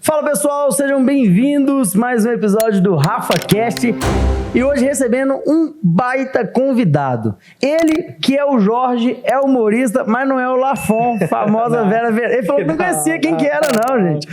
Fala pessoal, sejam bem-vindos a mais um episódio do RafaCast e hoje recebendo um baita convidado. Ele que é o Jorge, é humorista, mas não é o Lafon, famosa Vera Vermelha. Ele falou que não conhecia quem que era não, gente.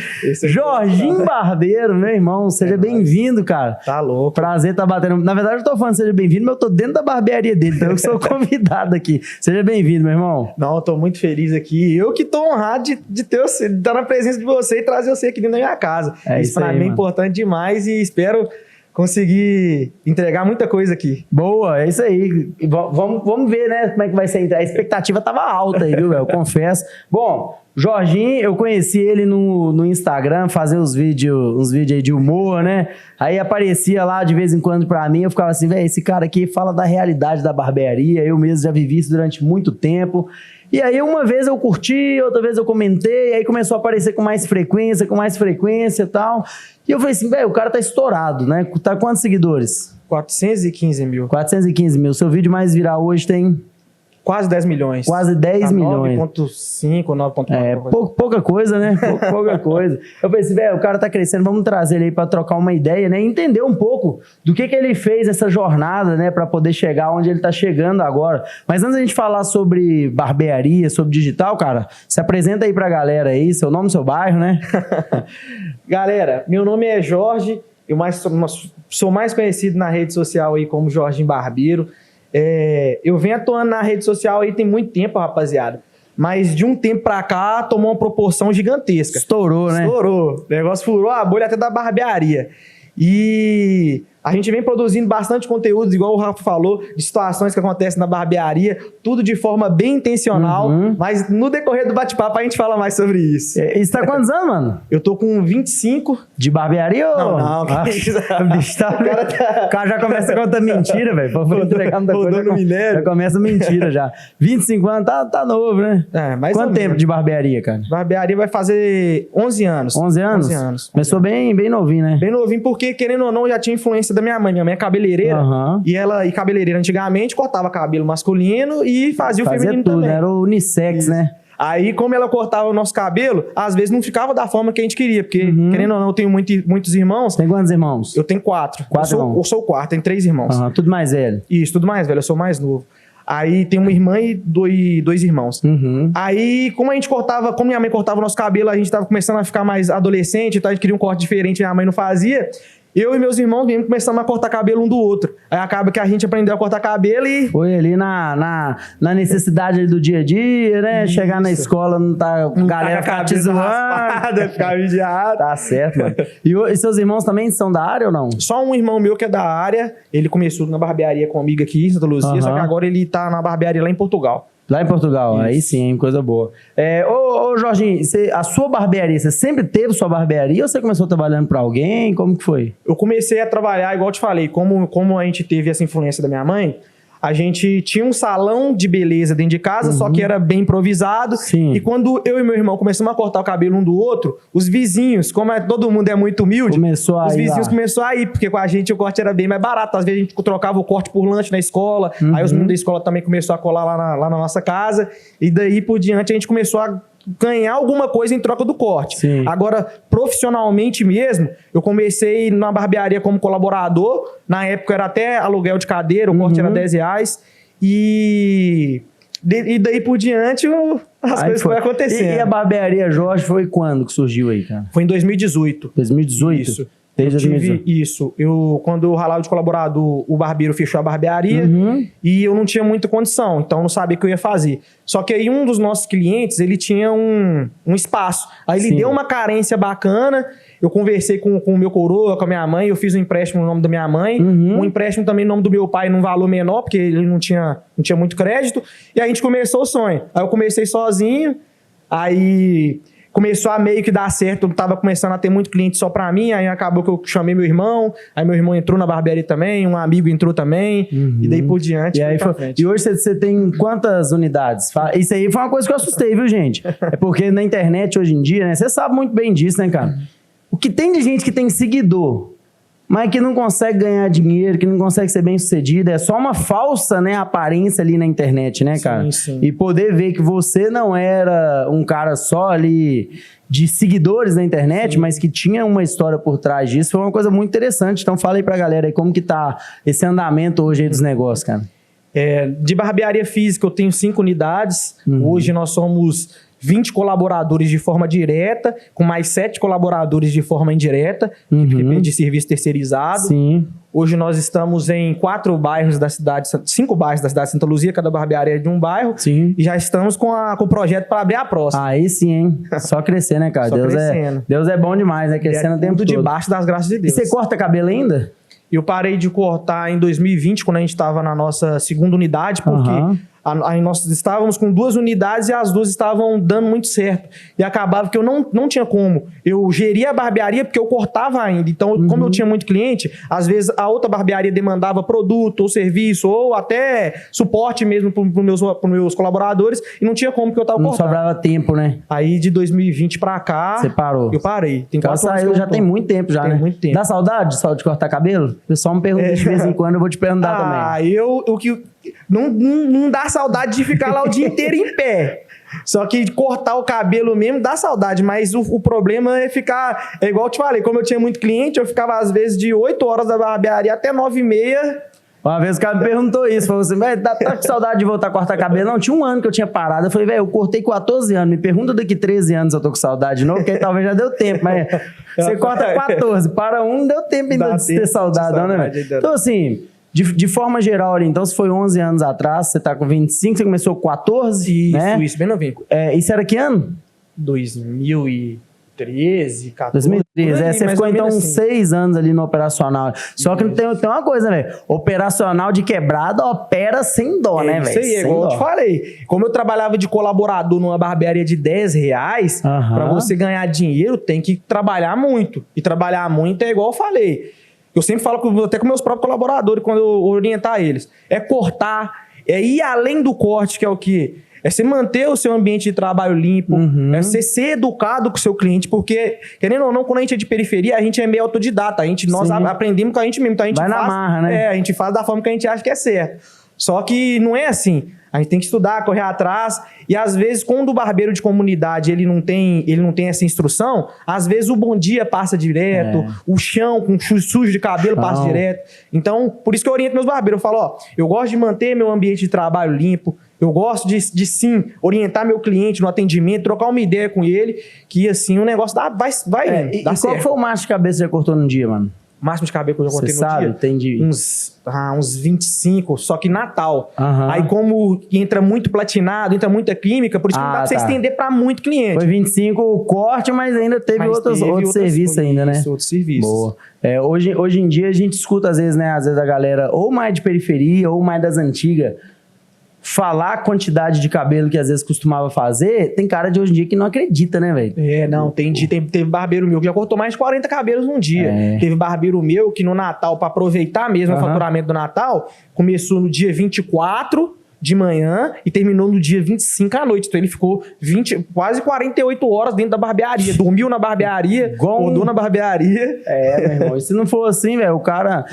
Jorginho Barbeiro, meu irmão, seja bem-vindo, cara. Tá louco. Prazer estar batendo. Na verdade eu tô falando seja bem-vindo, mas eu tô dentro da barbearia dele, então eu que sou convidado aqui. Seja bem-vindo, meu irmão. Não, eu tô muito feliz aqui. Eu que tô honrado de ter você, de estar na presença de você e trazer você aqui dentro da minha casa. Isso pra mim é importante demais e espero conseguir entregar muita coisa aqui. Boa, é isso aí. Vamos ver, né, como é que vai ser. A expectativa tava alta aí, viu, velho? Eu confesso. Bom, Jorginho, eu conheci ele no Instagram, fazer uns vídeos aí de humor, né? Aí aparecia lá de vez em quando pra mim, eu ficava assim, velho, esse cara aqui fala da realidade da barbearia, eu mesmo já vivi isso durante muito tempo. E aí uma vez eu curti, outra vez eu comentei, aí começou a aparecer com mais frequência e tal. E eu falei assim, velho, o cara tá estourado, né? Tá quantos seguidores? 415 mil. 415 mil. Seu vídeo mais viral hoje tem... Quase 10 milhões. Quase 10 milhões. 9.5, 9.9. É, pouca coisa, né? Pouca coisa. Eu pensei, velho, o cara tá crescendo, vamos trazer ele aí pra trocar uma ideia, né? E entender um pouco do que ele fez essa jornada, né? Pra poder chegar onde ele tá chegando agora. Mas antes da gente falar sobre barbearia, sobre digital, cara, se apresenta aí pra galera aí, seu nome, seu bairro, né? Galera, meu nome é Jorge, eu sou mais conhecido na rede social aí como Jorginho Barbeiro. Eu venho atuando na rede social aí tem muito tempo, rapaziada. Mas de um tempo pra cá, tomou uma proporção gigantesca. Estourou, né? Estourou. O negócio furou a bolha até da barbearia. E a gente vem produzindo bastante conteúdo, igual o Rafa falou, de situações que acontecem na barbearia, tudo de forma bem intencional, mas no decorrer do bate-papo a gente fala mais sobre isso. E você tá quantos anos, mano? Eu tô com 25. De barbearia ou... Não. O cara já começa a contar mentira, velho. Pra entregar muita coisa, já começa mentira já. 25 anos, tá novo, né? Quanto tempo de barbearia, cara? Barbearia vai fazer 11 anos. 11 anos? 11 anos. Começou bem novinho, né? Bem novinho, porque querendo ou não, já tinha influência da minha mãe. Minha mãe é cabeleireira. E cabeleireira antigamente, cortava cabelo masculino e fazia o feminino tudo, também. Era o unissex, né? Aí, como ela cortava o nosso cabelo, às vezes não ficava da forma que a gente queria. Porque, querendo ou não, eu tenho muitos irmãos. Tem quantos irmãos? Eu tenho 4. Irmãos? Eu sou o quarto, tenho 3 irmãos. Tudo mais velho? Isso, tudo mais velho. Eu sou mais novo. Aí tem uma irmã e dois irmãos. Aí, como minha mãe cortava o nosso cabelo, a gente tava começando a ficar mais adolescente, então a gente queria um corte diferente, minha mãe não fazia. Eu e meus irmãos mesmo começamos a cortar cabelo um do outro. Aí acaba que a gente aprendeu a cortar cabelo e... Foi ali na necessidade ali do dia a dia, né? Isso. Chegar na escola, não tá... Galera ficar te zoando. Ficar vigiado. Tá certo, mano. E seus irmãos também são da área ou não? Só um irmão meu que é da área. Ele começou na barbearia comigo aqui em Santa Luzia, só que agora ele tá na barbearia lá em Portugal. Lá em Portugal, Isso. Aí sim, coisa boa. Ô Jorginho, a sua barbearia, você sempre teve sua barbearia ou você começou trabalhando para alguém? Como que foi? Eu comecei a trabalhar, igual eu te falei, como a gente teve essa influência da minha mãe, a gente tinha um salão de beleza dentro de casa, só que era bem improvisado. Sim. E quando eu e meu irmão começamos a cortar o cabelo um do outro, os vizinhos, como todo mundo é muito humilde, os vizinhos começaram a ir, porque com a gente o corte era bem mais barato. Às vezes a gente trocava o corte por lanche na escola, aí os meninos da escola também começaram a colar lá na nossa casa, e daí por diante a gente começou a ganhar alguma coisa em troca do corte. Sim. Agora, profissionalmente mesmo, eu comecei na barbearia como colaborador. Na época era até aluguel de cadeira, o corte era R$10. E daí por diante as coisas foram acontecendo. E a barbearia Jorge foi quando que surgiu aí, cara? Foi em 2018. 2018? Isso. Desde 2018. Isso. Quando eu ralava de colaborador, o barbeiro fechou a barbearia e eu não tinha muita condição, então eu não sabia o que eu ia fazer. Só que aí um dos nossos clientes, ele tinha um espaço. Aí ele deu uma carência bacana, eu conversei com o meu coroa, com a minha mãe, eu fiz um empréstimo no nome da minha mãe, um empréstimo também no nome do meu pai num valor menor, porque ele não tinha muito crédito, e a gente começou o sonho. Aí eu comecei sozinho, aí... Começou a meio que dar certo, eu tava começando a ter muito cliente só pra mim, aí acabou que eu chamei meu irmão, aí meu irmão entrou na barbearia também, um amigo entrou também, e daí por diante. E hoje você tem quantas unidades? Isso aí foi uma coisa que eu assustei, viu, gente? É porque na internet hoje em dia, né, você sabe muito bem disso, né, cara? O que tem de gente que tem seguidor mas que não consegue ganhar dinheiro, que não consegue ser bem sucedido. É só uma falsa, né, aparência ali na internet, né, cara? Sim. E poder ver que você não era um cara só ali de seguidores na internet, mas que tinha uma história por trás disso, foi uma coisa muito interessante. Então fala aí pra galera aí como que tá esse andamento hoje aí dos negócios, cara. De barbearia física eu tenho 5 unidades. Hoje nós somos 20 colaboradores de forma direta, com mais 7 colaboradores de forma indireta, de serviço terceirizado. Sim. Hoje nós estamos em 4 bairros da cidade, 5 bairros da cidade de Santa Luzia, cada barbearia é de um bairro. Sim. E já estamos com o projeto para abrir a próxima. Aí sim, hein? Só crescer, né, cara? Só crescendo. Deus é bom demais, né? Crescendo o tempo todo. Debaixo das graças de E Deus. você corta cabelo ainda? Eu parei de cortar em 2020, quando a gente estava na nossa segunda unidade, porque aí nós estávamos com 2 unidades e as 2 estavam dando muito certo. E acabava que eu não tinha como. Eu geria a barbearia porque eu cortava ainda. Então, como eu tinha muito cliente, às vezes a outra barbearia demandava produto ou serviço ou até suporte mesmo para os meus colaboradores e não tinha como porque eu estava cortando. Não sobrava tempo, né? Aí de 2020 para cá... Você parou? Eu parei. Tem 4 anos saiu, já tem muito tempo já, né? Muito tempo. Dá saudade de cortar cabelo? O pessoal me pergunta de vez em quando, eu vou te perguntar também. Não dá saudade de ficar lá o dia inteiro em pé. Só que cortar o cabelo mesmo dá saudade, mas o problema é ficar... É igual eu te falei, como eu tinha muito cliente, eu ficava às vezes de 8 horas da barbearia até 9h30. Uma vez o cara me perguntou isso, falou assim, velho, tá com saudade de voltar a cortar cabelo? Não, tinha um ano que eu tinha parado. Eu falei, velho, eu cortei com 14 anos, me pergunta daqui 13 anos se eu tô com saudade de novo, porque aí talvez já deu tempo, mas você corta 14, para um, deu tempo ainda de ter saudade, né, velho? Então, assim... De forma geral, ali, então, se foi 11 anos atrás, você tá com 25, você começou com 14, né? Isso, bem novinho. Isso era que ano? 2013, 14. 2013, você ficou então uns 6 anos ali no operacional. Só que tem uma coisa, velho. Operacional de quebrada opera sem dó, né, velho? Isso aí, igual eu te falei. Como eu trabalhava de colaborador numa barbearia de R$10, pra você ganhar dinheiro, tem que trabalhar muito. E trabalhar muito é igual eu falei. Eu sempre falo até com meus próprios colaboradores, quando eu orientar eles. É cortar, é ir além do corte, que é o quê? É você manter o seu ambiente de trabalho limpo, é você ser educado com o seu cliente, porque, querendo ou não, quando a gente é de periferia, a gente é meio autodidata, nós aprendemos com a gente mesmo. Então a gente vai na marra, né? A gente faz da forma que a gente acha que é certo. Só que não é assim. A gente tem que estudar, correr atrás. E às vezes, quando o barbeiro de comunidade ele não tem essa instrução, às vezes o bom dia passa direto, o chão com sujo de cabelo passa direto. Então, por isso que eu oriento meus barbeiros. Eu falo, eu gosto de manter meu ambiente de trabalho limpo. Eu gosto de sim, orientar meu cliente no atendimento, trocar uma ideia com ele, que assim o negócio vai e qual foi o máximo de cabeça que você cortou num dia, mano? Máximo de cabelo que eu já cortei no dia? Entendi. Uns 25, só que Natal. Aí como entra muito platinado, entra muita química, por isso que não dá pra você estender pra muito cliente. Foi 25 o corte, mas ainda teve outros serviços ainda, né? Outros serviços. Boa. Hoje em dia a gente escuta às vezes, né? Às vezes a galera ou mais de periferia ou mais das antigas falar a quantidade de cabelo que às vezes costumava fazer, tem cara de hoje em dia que não acredita, né, velho? Teve barbeiro meu que já cortou mais de 40 cabelos num dia. Teve barbeiro meu que no Natal, pra aproveitar mesmo o faturamento do Natal, começou no dia 24 de manhã e terminou no dia 25 à noite. Então ele ficou quase 48 horas dentro da barbearia. Dormiu na barbearia, rodou na barbearia. Meu irmão. E se não for assim, velho, o cara...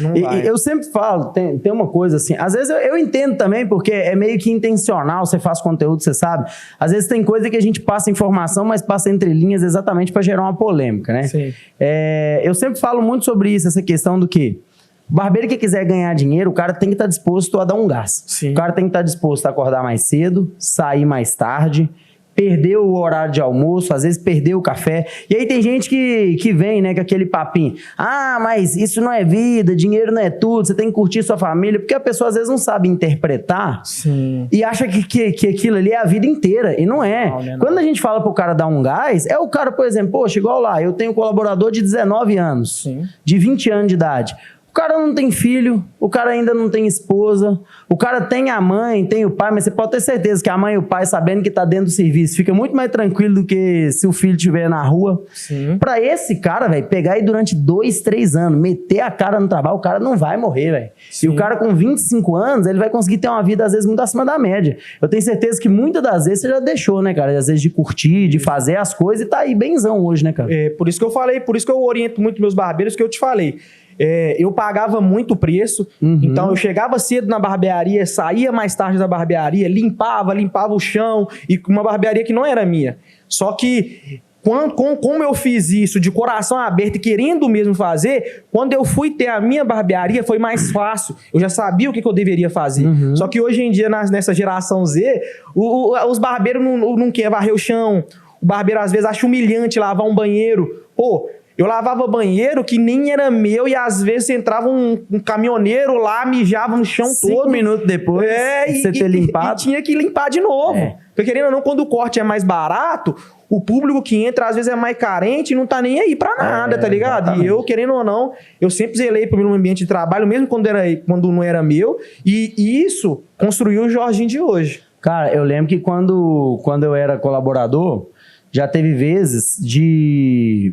eu sempre falo, tem uma coisa assim... Às vezes eu entendo também, porque é meio que intencional, você faz conteúdo, você sabe. Às vezes tem coisa que a gente passa informação, mas passa entre linhas exatamente para gerar uma polêmica, né? Sim. Eu sempre falo muito sobre isso, essa questão do que... O barbeiro que quiser ganhar dinheiro, o cara tem que estar disposto a dar um gás. Sim. O cara tem que estar disposto a acordar mais cedo, sair mais tarde, perder o horário de almoço, às vezes perder o café. E aí tem gente que vem, né, com aquele papinho. Ah, mas isso não é vida, dinheiro não é tudo, você tem que curtir sua família. Porque a pessoa às vezes não sabe interpretar e acha que aquilo ali é a vida inteira. E não é. Não. Quando a gente fala pro cara dar um gás, é o cara, por exemplo, poxa, igual lá, eu tenho um colaborador de 19 anos, de 20 anos de idade. O cara não tem filho, o cara ainda não tem esposa, o cara tem a mãe, tem o pai, mas você pode ter certeza que a mãe e o pai, sabendo que tá dentro do serviço, fica muito mais tranquilo do que se o filho estiver na rua. Pra esse cara, velho, pegar aí durante 2, 3 anos, meter a cara no trabalho, o cara não vai morrer, velho. E o cara com 25 anos, ele vai conseguir ter uma vida, às vezes, muito acima da média. Eu tenho certeza que muitas das vezes você já deixou, né, cara? Às vezes de curtir, de fazer as coisas e tá aí benzão hoje, né, cara? Por isso que eu falei, por isso que eu oriento muito meus barbeiros, que eu te falei. eu pagava muito preço, então eu chegava cedo na barbearia, saía mais tarde da barbearia, limpava o chão, e uma barbearia que não era minha. Só que, como eu fiz isso de coração aberto e querendo mesmo fazer, quando eu fui ter a minha barbearia foi mais fácil. Eu já sabia o que eu deveria fazer. Só que hoje em dia, nessa geração Z, os barbeiros não querem varrer o chão. O barbeiro às vezes acha humilhante lavar um banheiro. Pô, eu lavava banheiro que nem era meu e às vezes entrava um caminhoneiro lá, mijava no chão 5 minutos depois de você ter limpado. E tinha que limpar de novo. Porque querendo ou não, quando o corte é mais barato, o público que entra às vezes é mais carente e não tá nem aí pra nada, tá ligado? Exatamente. E eu, querendo ou não, eu sempre zelei pelo meu ambiente de trabalho, mesmo quando não era meu, e isso construiu o Jorginho de hoje. Cara, eu lembro que quando eu era colaborador, já teve vezes de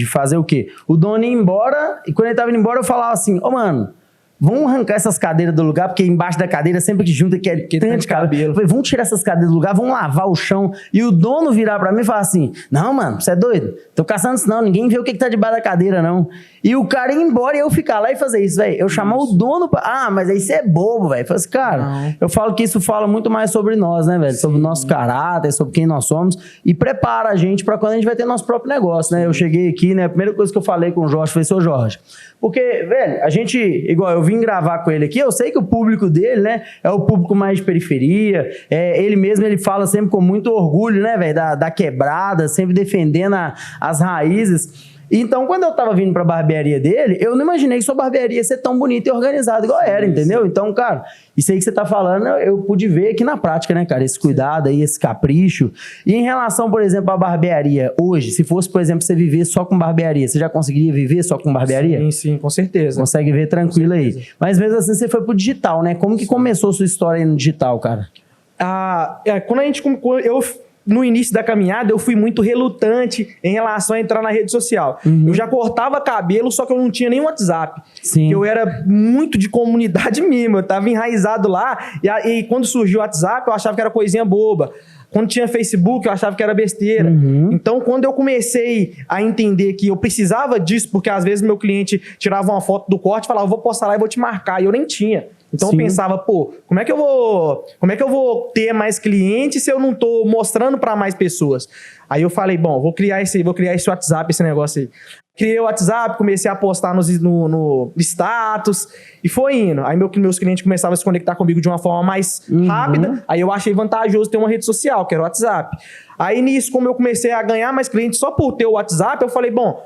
fazer o quê? O dono ia embora, e quando ele tava indo embora, eu falava assim, mano, vamos arrancar essas cadeiras do lugar, porque embaixo da cadeira sempre que junta que é tanto de cabelo. Eu falei, vamos tirar essas cadeiras do lugar, vamos lavar o chão. E o dono virar pra mim e falar assim, não, mano, você é doido? Tô caçando isso não, ninguém vê o que tá debaixo da cadeira, não. E o cara ia embora e eu ficar lá e fazer isso, velho. Eu chamar o dono pra... mas aí você é bobo, velho. Eu falei assim, cara, eu falo que isso fala muito mais sobre nós, né, velho? Sobre o nosso caráter, sobre quem nós somos. E prepara a gente pra quando a gente vai ter nosso próprio negócio, né? Eu cheguei aqui, né? A primeira coisa que eu falei com o Jorge foi, seu Jorge, porque, velho, a gente, igual eu vim gravar com ele aqui, eu sei que o público dele, né, é o público mais de periferia, ele mesmo, ele fala sempre com muito orgulho, né, velho, da quebrada, sempre defendendo as raízes. Então, quando eu tava vindo pra barbearia dele, eu não imaginei que sua barbearia ia ser tão bonita e organizada igual era, entendeu? Então, cara, isso aí que você tá falando, eu pude ver aqui na prática, né, cara? Esse cuidado aí, esse capricho. E em relação, por exemplo, à barbearia, hoje, se fosse, por exemplo, você viver só com barbearia, você já conseguiria viver só com barbearia? Sim, com certeza. Consegue ver tranquilo aí. Mas mesmo assim, você foi pro digital, né? Como que começou a sua história aí no digital, cara? Quando a gente... No início da caminhada, eu fui muito relutante em relação a entrar na rede social. Eu já cortava cabelo, só que eu não tinha nem WhatsApp. Sim. Eu era muito de comunidade mesmo, eu tava enraizado lá. E quando surgiu o WhatsApp, eu achava que era coisinha boba. Quando tinha Facebook, eu achava que era besteira. Então, quando eu comecei a entender que eu precisava disso, porque às vezes meu cliente tirava uma foto do corte e falava, eu vou postar lá e vou te marcar, e eu nem tinha. Então eu pensava, pô, como é que eu vou ter mais clientes se eu não tô mostrando para mais pessoas? Aí eu falei, bom, vou criar esse WhatsApp, esse negócio aí. Criei o WhatsApp, comecei a postar no status e foi indo. Aí meus clientes começavam a se conectar comigo de uma forma mais rápida. Aí eu achei vantajoso ter uma rede social, que era o WhatsApp. Aí nisso, como eu comecei a ganhar mais clientes só por ter o WhatsApp, eu falei, bom,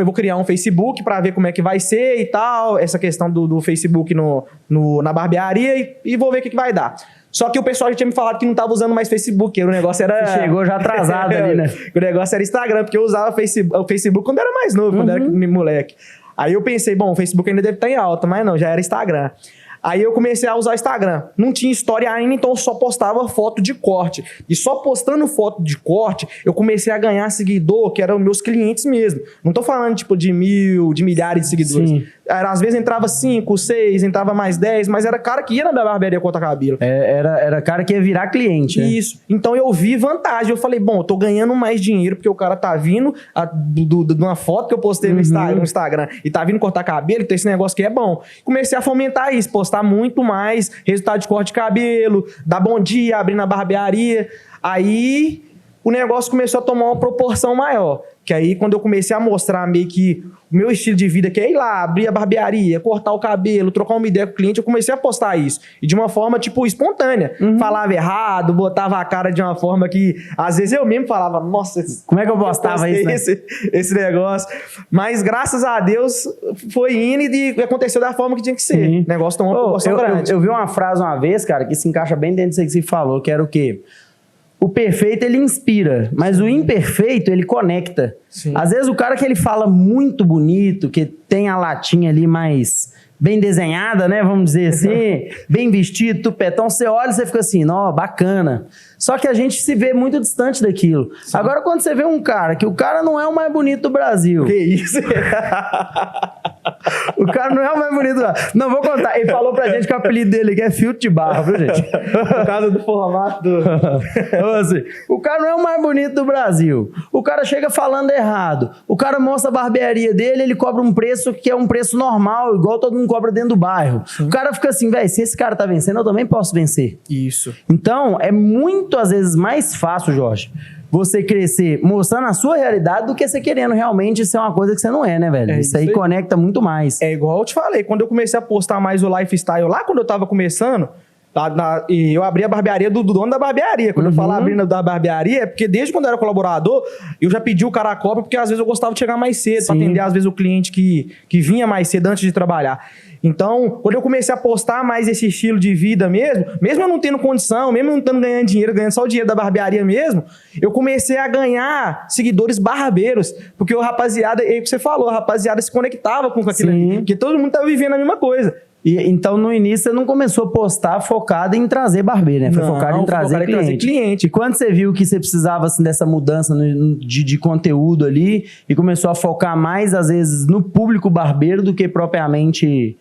vou criar um Facebook para ver como é que vai ser e tal, essa questão do Facebook na barbearia e vou ver o que vai dar. Só que o pessoal já tinha me falado que não estava usando mais Facebook, o negócio era... Você chegou já atrasado ali, né? O negócio era Instagram, porque eu usava o Facebook quando era mais novo, quando era moleque. Aí eu pensei, bom, o Facebook ainda deve estar em alta, mas não, já era Instagram. Aí eu comecei a usar o Instagram. Não tinha história ainda, então eu só postava foto de corte. E só postando foto de corte, eu comecei a ganhar seguidor, que eram meus clientes mesmo. Não tô falando, tipo, de milhares de seguidores. Sim. Às vezes entrava 5, 6, entrava mais 10, mas era cara que ia na minha barbearia cortar cabelo. Era cara que ia virar cliente, né? Isso. Então eu vi vantagem. Eu falei, bom, eu tô ganhando mais dinheiro porque o cara tá vindo de uma foto que eu postei no Instagram e tá vindo cortar cabelo, então esse negócio que é bom. Comecei a fomentar isso, postar muito mais resultado de corte de cabelo, dar bom dia, abrir na barbearia. Aí o negócio começou a tomar uma proporção maior. Que aí, quando eu comecei a mostrar meio que o meu estilo de vida, que é ir lá, abrir a barbearia, cortar o cabelo, trocar uma ideia com o cliente, eu comecei a postar isso. E de uma forma, tipo, espontânea. Falava errado, botava a cara de uma forma que, às vezes, eu mesmo falava, nossa... Como é que eu postava isso, né? esse negócio. Mas, graças a Deus, foi indo e aconteceu da forma que tinha que ser. O negócio tomou uma proporção grande. Eu vi uma frase uma vez, cara, que se encaixa bem dentro disso que você falou, que era o quê? O perfeito, ele inspira, mas o imperfeito, ele conecta. Sim. Às vezes, o cara que ele fala muito bonito, que tem a latinha ali mais bem desenhada, né? Vamos dizer assim, bem vestido, tupetão, você olha e você fica assim, ó, bacana. Só que a gente se vê muito distante daquilo. Sim. Agora, quando você vê um cara, que o cara não é o mais bonito do Brasil. Que isso? O cara não é o mais bonito. Não, vou contar. Ele falou pra gente que o apelido dele aqui é filtro de barro, viu, gente? Por causa do formato do... Assim, o cara não é o mais bonito do Brasil. O cara chega falando errado. O cara mostra a barbearia dele, ele cobra um preço que é um preço normal, igual todo mundo cobra dentro do bairro. Sim. O cara fica assim, velho, se esse cara tá vencendo, eu também posso vencer. Isso. Então, é muito, às vezes, mais fácil, Jorge, você crescer mostrando a sua realidade do que você querendo realmente ser uma coisa que você não é, né, velho? Isso aí conecta muito mais. É igual eu te falei, quando eu comecei a postar mais o lifestyle, lá quando eu tava começando, e eu abri a barbearia do dono da barbearia. Quando eu falo abrindo da barbearia, é porque desde quando eu era colaborador, eu já pedi o cara a cobra, porque às vezes eu gostava de chegar mais cedo, pra atender às vezes o cliente que vinha mais cedo antes de trabalhar. Então, quando eu comecei a postar mais esse estilo de vida mesmo eu não tendo condição, mesmo eu não estando ganhando dinheiro, ganhando só o dinheiro da barbearia mesmo, eu comecei a ganhar seguidores barbeiros, porque o rapaziada, é o que você falou, a rapaziada se conectava com aquilo ali, porque todo mundo tava vivendo a mesma coisa. E, então, no início, você não começou a postar focado em trazer barbeiro, né? Foi focado em trazer cliente. E quando você viu que você precisava assim, dessa mudança de conteúdo ali e começou a focar mais, às vezes, no público barbeiro do que propriamente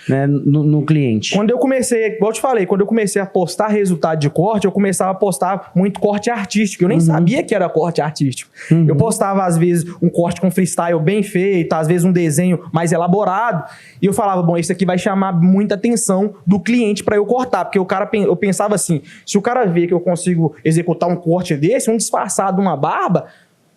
né, no cliente? Quando eu comecei, igual eu te falei, quando eu comecei a postar resultado de corte, eu começava a postar muito corte artístico. Eu nem sabia que era corte artístico. Eu postava, às vezes, um corte com freestyle bem feito, às vezes um desenho mais elaborado. E eu falava, bom, isso aqui vai chamar muita atenção do cliente para eu cortar, porque eu pensava assim, se o cara ver que eu consigo executar um corte desse, um disfarçado de uma barba,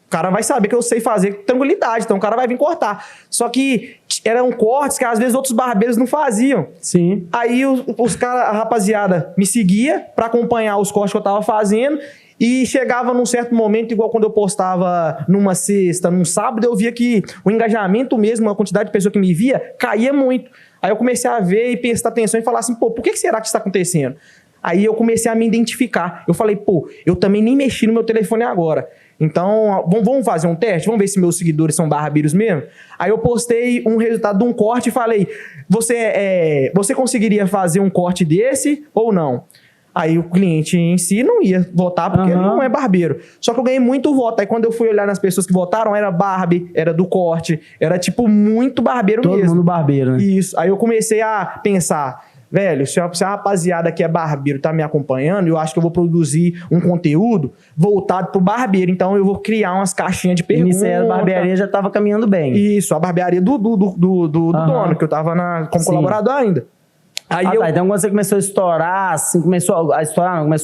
o cara vai saber que eu sei fazer com tranquilidade, então o cara vai vir cortar. Só que eram cortes que às vezes outros barbeiros não faziam. Sim. Aí os caras, a rapaziada me seguia para acompanhar os cortes que eu tava fazendo. E chegava num certo momento, igual quando eu postava numa sexta, num sábado, eu via que o engajamento mesmo, a quantidade de pessoas que me via, caía muito. Aí eu comecei a ver e prestar atenção e falar assim, pô, por que será que isso está acontecendo? Aí eu comecei a me identificar. Eu falei, pô, eu também nem mexi no meu telefone agora. Então, vamos fazer um teste? Vamos ver se meus seguidores são barbeiros mesmo? Aí eu postei um resultado de um corte e falei, você conseguiria fazer um corte desse ou não? Aí o cliente em si não ia votar porque ele não é barbeiro. Só que eu ganhei muito voto. Aí quando eu fui olhar nas pessoas que votaram, era Barbie, era do corte, era tipo muito barbeiro mesmo. Todo mundo barbeiro, né? Isso. Aí eu comecei a pensar, velho, se a rapaziada que é barbeiro tá me acompanhando, eu acho que eu vou produzir um conteúdo voltado pro barbeiro. Então eu vou criar umas caixinhas de perguntas. A barbearia já tava caminhando bem. Isso, a barbearia do dono, que eu tava como colaborador ainda. Aí tá. Então quando você começou a estourar, assim, começou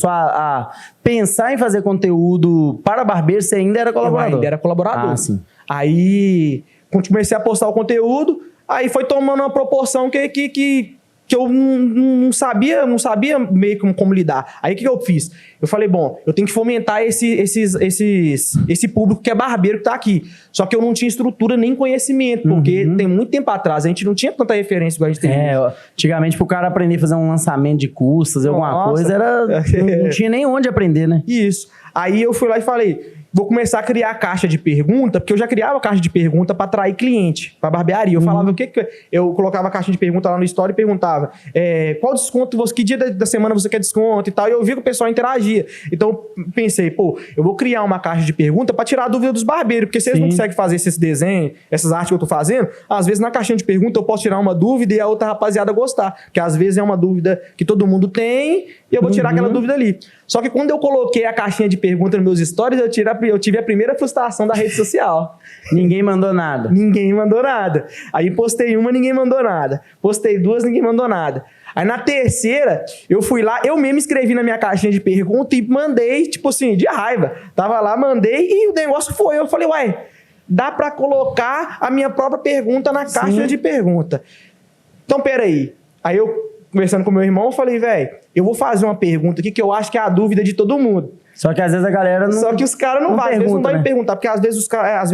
a pensar em fazer conteúdo para barbeiro, você ainda era colaborador? Eu ainda era colaborador. Ah, sim. Aí comecei a postar o conteúdo, aí foi tomando uma proporção que eu não sabia meio como lidar. Aí o que eu fiz? Eu falei, bom, eu tenho que fomentar esse público que é barbeiro que tá aqui. Só que eu não tinha estrutura nem conhecimento, porque tem muito tempo atrás a gente não tinha tanta referência igual a gente tem. Antigamente pro cara aprender a fazer um lançamento de cursos, fazer alguma coisa, não tinha nem onde aprender, né? Isso. Aí eu fui lá e falei, vou começar a criar caixa de pergunta, porque eu já criava caixa de pergunta para atrair cliente, para barbearia. Eu falava o que eu colocava a caixa de pergunta lá no story e perguntava qual desconto, que dia da semana você quer desconto e tal. E eu vi que o pessoal interagia. Então pensei, pô, eu vou criar uma caixa de pergunta para tirar a dúvida dos barbeiros, porque se eles não conseguem fazer esses desenhos, essas artes que eu tô fazendo, às vezes na caixinha de pergunta eu posso tirar uma dúvida e a outra rapaziada gostar, que às vezes é uma dúvida que todo mundo tem e eu vou tirar aquela dúvida ali. Só que quando eu coloquei a caixinha de pergunta nos meus stories, eu tive a primeira frustração da rede social. Ninguém mandou nada. Ninguém mandou nada. Aí postei uma, ninguém mandou nada. Postei duas, ninguém mandou nada. Aí na terceira, eu fui lá, eu mesmo escrevi na minha caixinha de pergunta e mandei, tipo assim, de raiva. Tava lá, mandei e o negócio foi. Eu falei, ué, dá pra colocar a minha própria pergunta na caixa de pergunta. Então, peraí. Aí eu, conversando com meu irmão, eu falei, velho, eu vou fazer uma pergunta aqui que eu acho que é a dúvida de todo mundo. Só que às vezes a galera não... Só que os caras não vai me perguntar, porque às vezes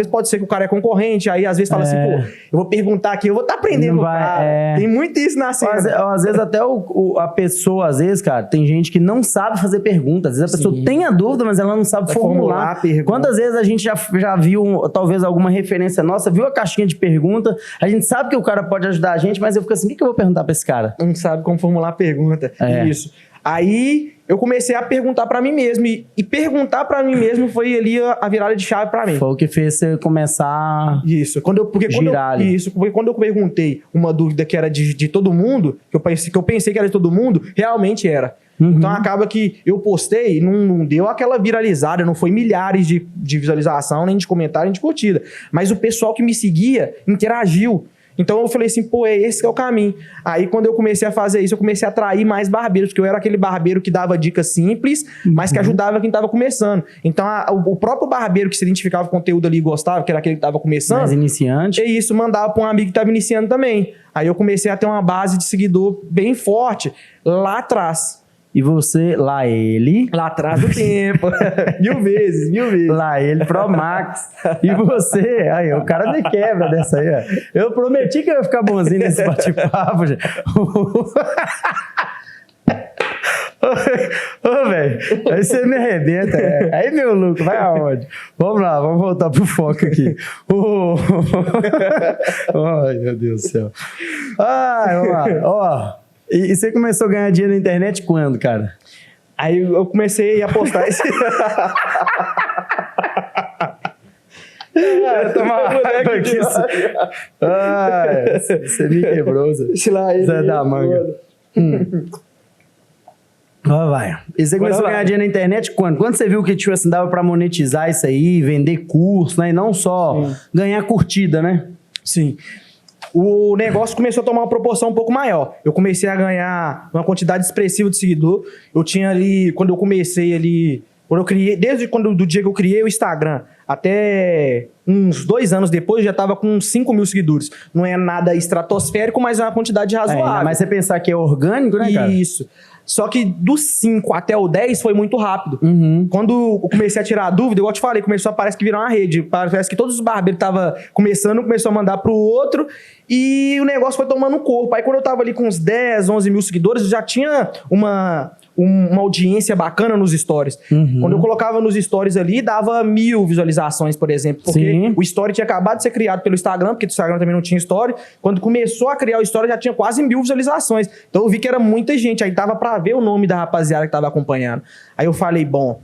pode ser que o cara é concorrente, aí às vezes fala assim, pô, eu vou perguntar aqui, eu vou estar aprendendo com o cara. Tem muito isso na cena. Às vezes até a pessoa, às vezes, cara, tem gente que não sabe fazer pergunta. Às vezes a pessoa tem a dúvida, mas ela não sabe formular. Quantas vezes a gente já viu, talvez, alguma referência nossa, viu a caixinha de pergunta, a gente sabe que o cara pode ajudar a gente, mas eu fico assim, o que eu vou perguntar pra esse cara? Não sabe como formular a pergunta. Isso. Aí eu comecei a perguntar pra mim mesmo. E perguntar pra mim mesmo foi ali a virada de chave pra mim. Foi o que fez você começar Isso. Porque quando eu perguntei uma dúvida que era de todo mundo, que eu pensei que era de todo mundo, realmente era. Então acaba que eu postei, não deu aquela viralizada, não foi milhares de visualização, nem de comentário, nem de curtida. Mas o pessoal que me seguia interagiu. Então eu falei assim, pô, esse que é o caminho. Aí quando eu comecei a fazer isso, eu comecei a atrair mais barbeiros, porque eu era aquele barbeiro que dava dicas simples, mas que ajudava quem tava começando. Então o próprio barbeiro que se identificava com o conteúdo ali e gostava, que era aquele que tava começando... mais iniciante. É isso, mandava pra um amigo que tava iniciando também. Aí eu comecei a ter uma base de seguidor bem forte lá atrás. E você, lá ele... Lá atrás do tempo. mil vezes. Lá ele, Pro Max. E você, aí, o cara me quebra dessa aí, ó. Eu prometi que eu ia ficar bonzinho nesse bate-papo, gente. Ô, velho, aí você me arrebenta. Aí, meu Lucas, vai aonde? Vamos lá, vamos voltar pro foco aqui. Ai, meu Deus do céu. Ai, vamos lá. Ó, e você começou a ganhar dinheiro na internet quando, cara? Aí eu comecei a postar esse... Você me quebrou, Zé da manga. Vai. E você começou a ganhar dinheiro na internet quando? Quando você viu que tipo, assim, dava pra monetizar isso aí, vender curso, né? E não só ganhar curtida, né? Sim. O negócio começou a tomar uma proporção um pouco maior. Eu comecei a ganhar uma quantidade expressiva de seguidor. Eu tinha ali, quando eu comecei ali... Quando eu criei, desde do dia que eu criei o Instagram, até uns 2 anos depois, já tava com 5 mil seguidores. Não é nada estratosférico, mas é uma quantidade razoável. Mas você pensar que é orgânico, né, cara? Isso. Só que dos 5 até o 10 foi muito rápido. Quando eu comecei a tirar a dúvida, igual eu te falei, parece que virou uma rede. Parece que todos os barbeiros estavam começando, começou a mandar pro outro e o negócio foi tomando corpo. Aí quando eu tava ali com uns 10, 11 mil seguidores, eu já tinha uma audiência bacana nos stories. Quando eu colocava nos stories ali, dava 1000 visualizações, por exemplo. Porque o story tinha acabado de ser criado pelo Instagram, porque o Instagram também não tinha story. Quando começou a criar o story, já tinha quase 1000 visualizações. Então eu vi que era muita gente. Aí dava pra ver o nome da rapaziada que tava acompanhando. Aí eu falei, bom,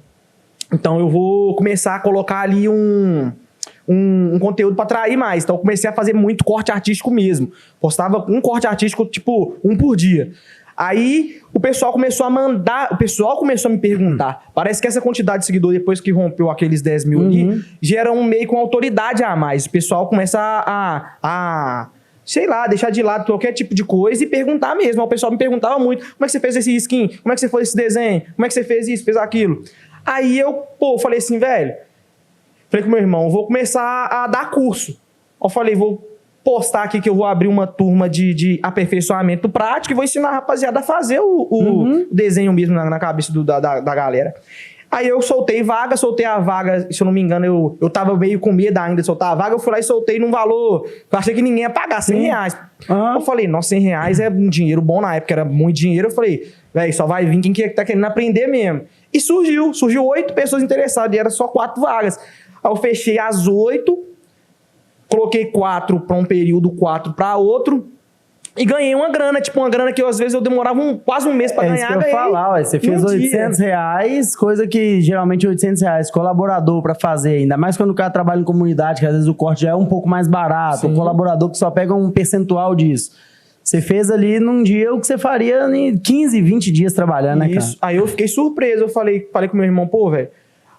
então eu vou começar a colocar ali um conteúdo pra atrair mais. Então eu comecei a fazer muito corte artístico mesmo. Postava um corte artístico, tipo, 1 por dia. Aí o pessoal começou a me perguntar. Parece que essa quantidade de seguidores, depois que rompeu aqueles 10 mil ali, gera meio com autoridade a mais. O pessoal começa a sei lá, deixar de lado qualquer tipo de coisa e perguntar mesmo. O pessoal me perguntava muito, como é que você fez esse skin? Como é que você fez esse desenho? Como é que você fez isso, fez aquilo? Aí eu, falei assim, velho, falei com meu irmão, vou começar a dar curso. Eu falei, vou postar aqui que eu vou abrir uma turma de aperfeiçoamento prático e vou ensinar a rapaziada a fazer o desenho mesmo na cabeça da galera. Aí eu soltei a vaga, se eu não me engano, eu tava meio com medo ainda de soltar a vaga, eu fui lá e soltei num valor, eu achei que ninguém ia pagar, 100 reais. Eu falei, nossa, 100 reais é um dinheiro bom, na época era muito dinheiro, eu falei, velho, só vai vir quem tá querendo aprender mesmo. E surgiu 8 pessoas interessadas, e era só 4 vagas. Aí eu fechei as 8, coloquei 4 para um período, 4 para outro, e ganhei uma grana, tipo uma grana que às vezes eu demorava quase um mês para ganhar. É isso que eu ia falar, você fez 800 reais, coisa que geralmente 800 reais, colaborador para fazer, ainda mais quando o cara trabalha em comunidade, que às vezes o corte já é um pouco mais barato, o colaborador que só pega um percentual disso. Você fez ali num dia o que você faria em 15, 20 dias trabalhando, né, cara? Isso, aí eu fiquei surpreso, eu falei com meu irmão, pô, velho,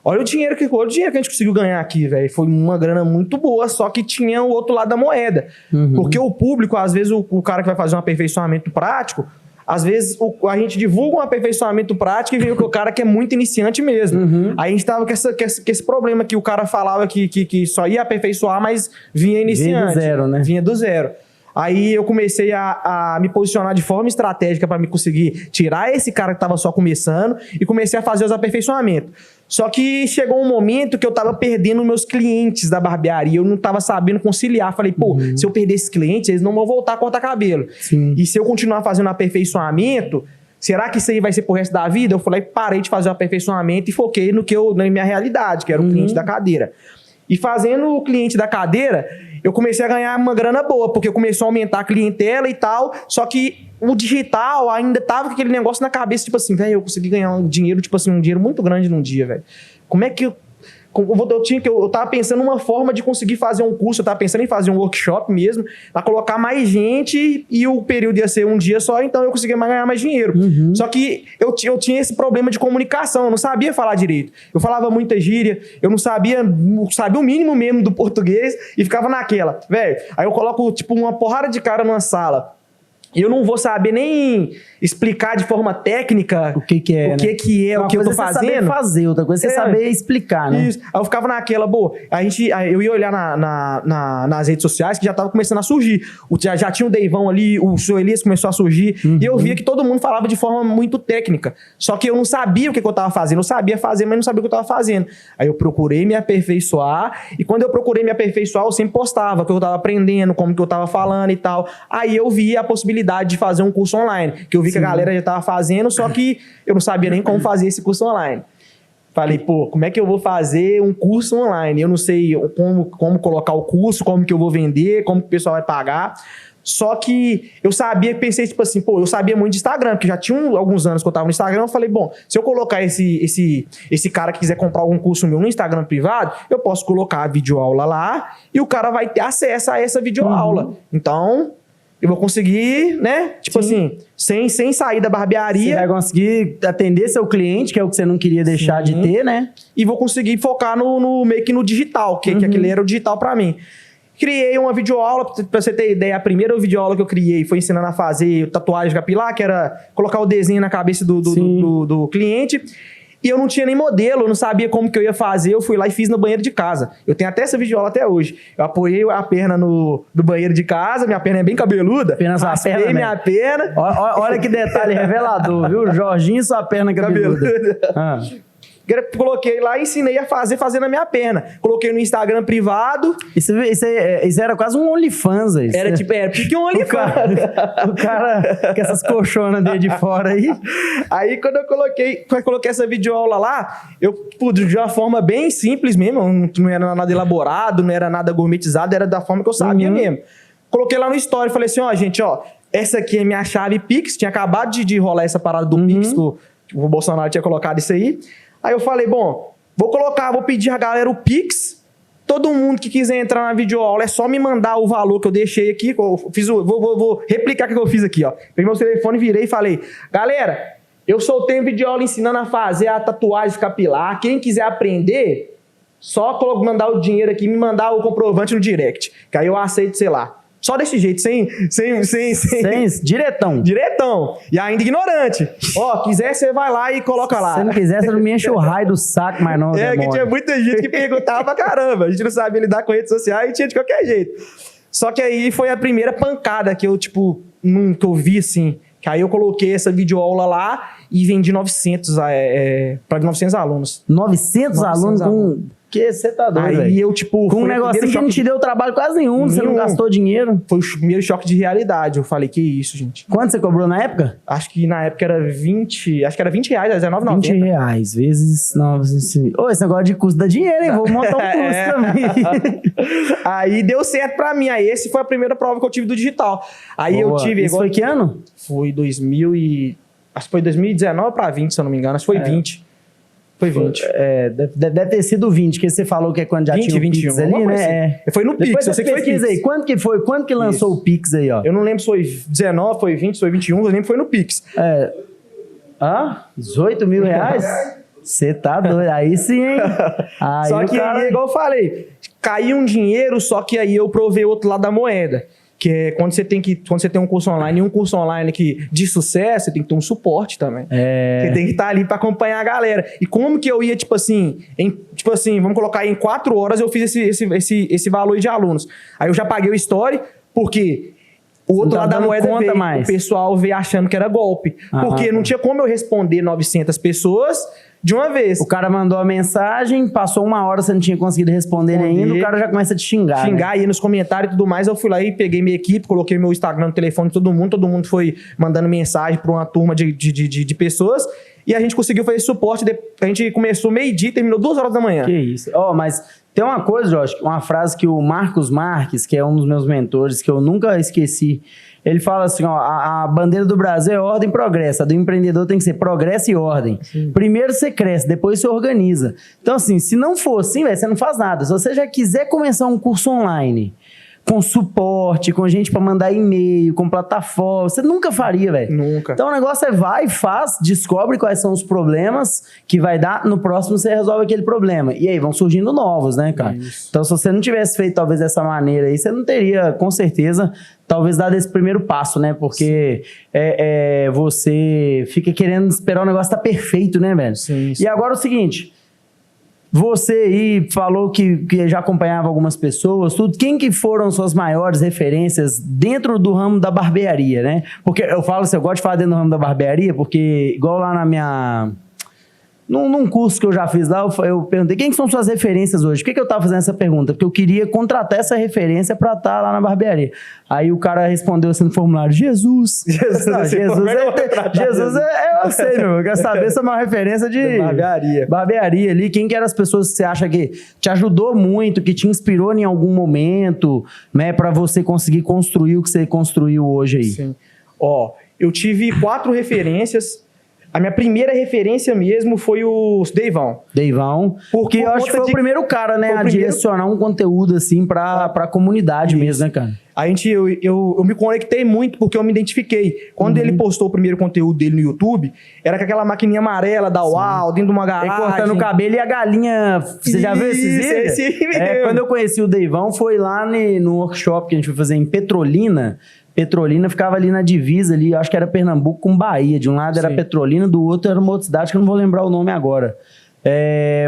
olha o dinheiro que a gente conseguiu ganhar aqui, velho. Foi uma grana muito boa, só que tinha o outro lado da moeda. Porque o público, às vezes, o cara que vai fazer um aperfeiçoamento prático, às vezes a gente divulga um aperfeiçoamento prático e vem o cara que é muito iniciante mesmo. Aí a gente tava com esse problema que o cara falava que só ia aperfeiçoar, mas vinha iniciante. Vinha do zero, né? Vinha do zero. Aí eu comecei a me posicionar de forma estratégica para me conseguir tirar esse cara que estava só começando e comecei a fazer os aperfeiçoamentos. Só que chegou um momento que eu tava perdendo meus clientes da barbearia, eu não tava sabendo conciliar. Falei, pô, se eu perder esses clientes, eles não vão voltar a cortar cabelo. E se eu continuar fazendo aperfeiçoamento, será que isso aí vai ser pro resto da vida? Eu falei, parei de fazer o aperfeiçoamento e foquei na minha realidade, que era o cliente da cadeira. E fazendo o cliente da cadeira, eu comecei a ganhar uma grana boa, porque começou a aumentar a clientela e tal, só que o digital ainda tava com aquele negócio na cabeça, tipo assim, velho, eu consegui ganhar um dinheiro, tipo assim, um dinheiro muito grande num dia, velho. Como é que eu tava pensando numa forma de conseguir fazer um curso, eu tava pensando em fazer um workshop mesmo, pra colocar mais gente e o período ia ser um dia só, então eu conseguia ganhar mais dinheiro. Só que eu tinha esse problema de comunicação, eu não sabia falar direito. Eu falava muita gíria, eu não sabia o mínimo mesmo do português e ficava naquela, velho. Aí eu coloco, tipo, uma porrada de cara numa sala. Eu não vou saber nem explicar de forma técnica o que é, o que é o que eu tô fazendo. Saber fazer, outra coisa é você saber explicar, né? Isso. Aí eu ficava naquela, eu ia olhar nas redes sociais que já tava começando a surgir. Já tinha o Deivão ali, o seu Elias começou a surgir, e eu via que todo mundo falava de forma muito técnica. Só que eu não sabia o que eu tava fazendo. Eu sabia fazer, mas não sabia o que eu tava fazendo. Aí eu procurei me aperfeiçoar, e quando eu procurei me aperfeiçoar, eu sempre postava o que eu tava aprendendo, como que eu tava falando e tal. Aí eu vi a possibilidade de fazer um curso online, que eu vi que a galera já tava fazendo, só que eu não sabia nem como fazer esse curso online. Falei, pô, como é que eu vou fazer um curso online? Eu não sei como colocar o curso, como que eu vou vender, como que o pessoal vai pagar. Só que eu pensei, tipo assim, pô, eu sabia muito de Instagram, porque já tinha alguns anos que eu tava no Instagram, eu falei, bom, se eu colocar esse cara que quiser comprar algum curso meu no Instagram privado, eu posso colocar a videoaula lá e o cara vai ter acesso a essa videoaula. Então, eu vou conseguir, né? Tipo assim, sem sair da barbearia. Você vai conseguir atender seu cliente, que é o que você não queria deixar de ter, né? E vou conseguir focar meio que no digital, que aquele era o digital pra mim. Criei uma videoaula, pra você ter ideia, a primeira videoaula que eu criei foi ensinando a fazer tatuagem capilar, que era colocar o desenho na cabeça do cliente. E eu não tinha nem modelo, eu não sabia como que eu ia fazer, eu fui lá e fiz no banheiro de casa. Eu tenho até essa videoaula até hoje. Eu apoiei a perna no banheiro de casa, minha perna é bem cabeluda. Apenas a perna, minha perna. Olha que detalhe revelador, viu? Jorginho e sua perna cabeluda. Coloquei lá e ensinei a fazer na minha perna. Coloquei no Instagram privado. Isso era quase um OnlyFans. Isso. Era porque um OnlyFans. O cara com essas colchonas dele de fora aí. Aí quando eu coloquei essa videoaula lá, de uma forma bem simples mesmo, não era nada elaborado, não era nada gourmetizado, era da forma que eu sabia mesmo. Coloquei lá no story, falei assim, gente, essa aqui é minha chave Pix, tinha acabado de rolar essa parada do Pix, que o Bolsonaro tinha colocado isso aí. Aí eu falei, bom, vou pedir a galera o Pix, todo mundo que quiser entrar na videoaula é só me mandar o valor que eu deixei aqui, vou replicar o que eu fiz aqui, Peguei meu telefone, virei e falei, galera, eu soltei um videoaula ensinando a fazer a tatuagem capilar, quem quiser aprender, só mandar o dinheiro aqui, me mandar o comprovante no direct, que aí eu aceito, sei lá. Só desse jeito, sem diretão. Diretão. E ainda ignorante. Quiser, você vai lá e coloca lá. Se não quiser, você não me enche o raio do saco, mas não. Que tinha muita gente que perguntava pra caramba. A gente não sabia lidar com redes sociais e tinha de qualquer jeito. Só que aí foi a primeira pancada que eu, que eu vi, assim. Que aí eu coloquei essa videoaula lá e vendi 900 para 900 alunos. 900 alunos com... Que você tá doido, velho. Aí eu, com um negocinho que não te deu trabalho quase nenhum, você não gastou dinheiro. Foi o primeiro choque de realidade. Eu falei, que isso, gente. Quanto você cobrou na época? Acho que na época era 20... Acho que era 20 reais, R$19,90. 20 reais, vezes 9... Esse negócio de custo dá dinheiro, hein? Vou montar um curso também. Aí deu certo pra mim. Aí esse foi a primeira prova que eu tive do digital. Aí eu tive... Isso foi que ano? Foi acho que foi 2019 pra 20, se eu não me engano. Acho que foi 20. Foi 20. Deve ter sido 20, que você falou que é quando já 20, tinha o 21, Pix ali, né? Foi no Pix, eu sei que foi Pix. Aí, quando que lançou o Pix aí, Eu não lembro se foi 19, foi 20, foi 21, eu lembro que foi no Pix. 18 mil reais? Você tá doido, aí sim, hein? Aí só que, igual eu falei, caiu um dinheiro, só que aí eu provei o outro lado da moeda. Que é quando você tem um curso online e um curso online de sucesso, você tem que ter um suporte também. Você tem que estar ali para acompanhar a galera. E como que eu ia, vamos colocar aí, em 4 horas eu fiz esse valor de alunos. Aí eu já paguei o story, porque o outro lado da moeda veio, o pessoal veio achando que era golpe. Porque não tinha como eu responder 900 pessoas de uma vez. O cara mandou a mensagem, passou 1 hora, você não tinha conseguido responder ainda, o cara já começa a te xingar. Xingar, ia nos comentários e tudo mais. Eu fui lá e peguei minha equipe, coloquei meu Instagram no telefone de todo mundo foi mandando mensagem para uma turma de pessoas. E a gente conseguiu fazer esse suporte. A gente começou meio-dia e terminou 2 horas da manhã. Que isso. Mas Tem uma coisa, Jorge, uma frase que o Marcos Marques, que é um dos meus mentores, que eu nunca esqueci, ele fala assim, ó, a bandeira do Brasil é ordem e progresso, a do empreendedor tem que ser progresso e ordem. Sim. Primeiro você cresce, depois você organiza. Então assim, se não for assim, véio, você não faz nada. Se você já quiser começar um curso online, com suporte, com gente para mandar e-mail, com plataforma, você nunca faria, velho. Nunca. Então o negócio é vai, faz, descobre quais são os problemas que vai dar, no próximo você resolve aquele problema. E aí vão surgindo novos, né, cara? Isso. Então se você não tivesse feito talvez dessa maneira aí, você não teria, com certeza, talvez dado esse primeiro passo, né? Porque você fica querendo esperar o negócio estar perfeito, né, velho? Sim. E agora o seguinte... Você aí falou que já acompanhava algumas pessoas, tudo. Quem que foram suas maiores referências dentro do ramo da barbearia, né? Porque eu falo assim, eu gosto de falar dentro do ramo da barbearia, porque igual lá na minha... Num curso que eu já fiz lá, eu perguntei, quem são suas referências hoje? Por que eu tava fazendo essa pergunta? Porque eu queria contratar essa referência para estar lá na barbearia. Aí o cara respondeu assim no formulário, Jesus. Jesus, eu sei, meu. Eu quero saber se é uma referência de barbearia ali. Quem que eram as pessoas que você acha que te ajudou muito, que te inspirou em algum momento, né, para você conseguir construir o que você construiu hoje aí? Sim. Ó, eu tive 4 referências. A minha primeira referência mesmo foi o Deivão. Deivão, porque eu acho que foi o primeiro cara, né, a direcionar um conteúdo assim pra comunidade mesmo, né, cara? Eu me conectei muito porque eu me identifiquei. Quando ele postou o primeiro conteúdo dele no YouTube, era com aquela maquininha amarela da UAU, dentro de uma garagem. Ele cortando o cabelo e a galinha... Você já viu esses vídeos? Esse mesmo. Quando eu conheci o Deivão, foi lá no workshop que a gente foi fazer em Petrolina. Petrolina ficava ali na divisa, ali, acho que era Pernambuco com Bahia. De um lado era Petrolina, do outro era uma outra cidade que eu não vou lembrar o nome agora.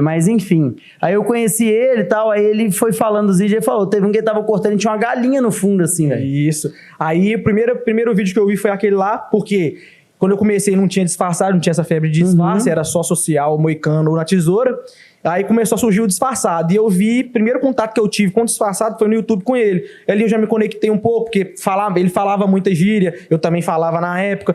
Mas enfim, aí eu conheci ele e tal, aí ele foi falando dos vídeos, ele falou, teve um que ele tava cortando e tinha uma galinha no fundo assim, velho. Isso. Aí o primeiro vídeo que eu vi foi aquele lá, porque quando eu comecei não tinha disfarçado, não tinha essa febre de disfarce, era só social, moicano ou na tesoura. Aí começou a surgir o disfarçado. E eu vi, primeiro contato que eu tive com o disfarçado foi no YouTube com ele. Ali eu já me conectei um pouco, porque ele falava muita gíria, eu também falava na época.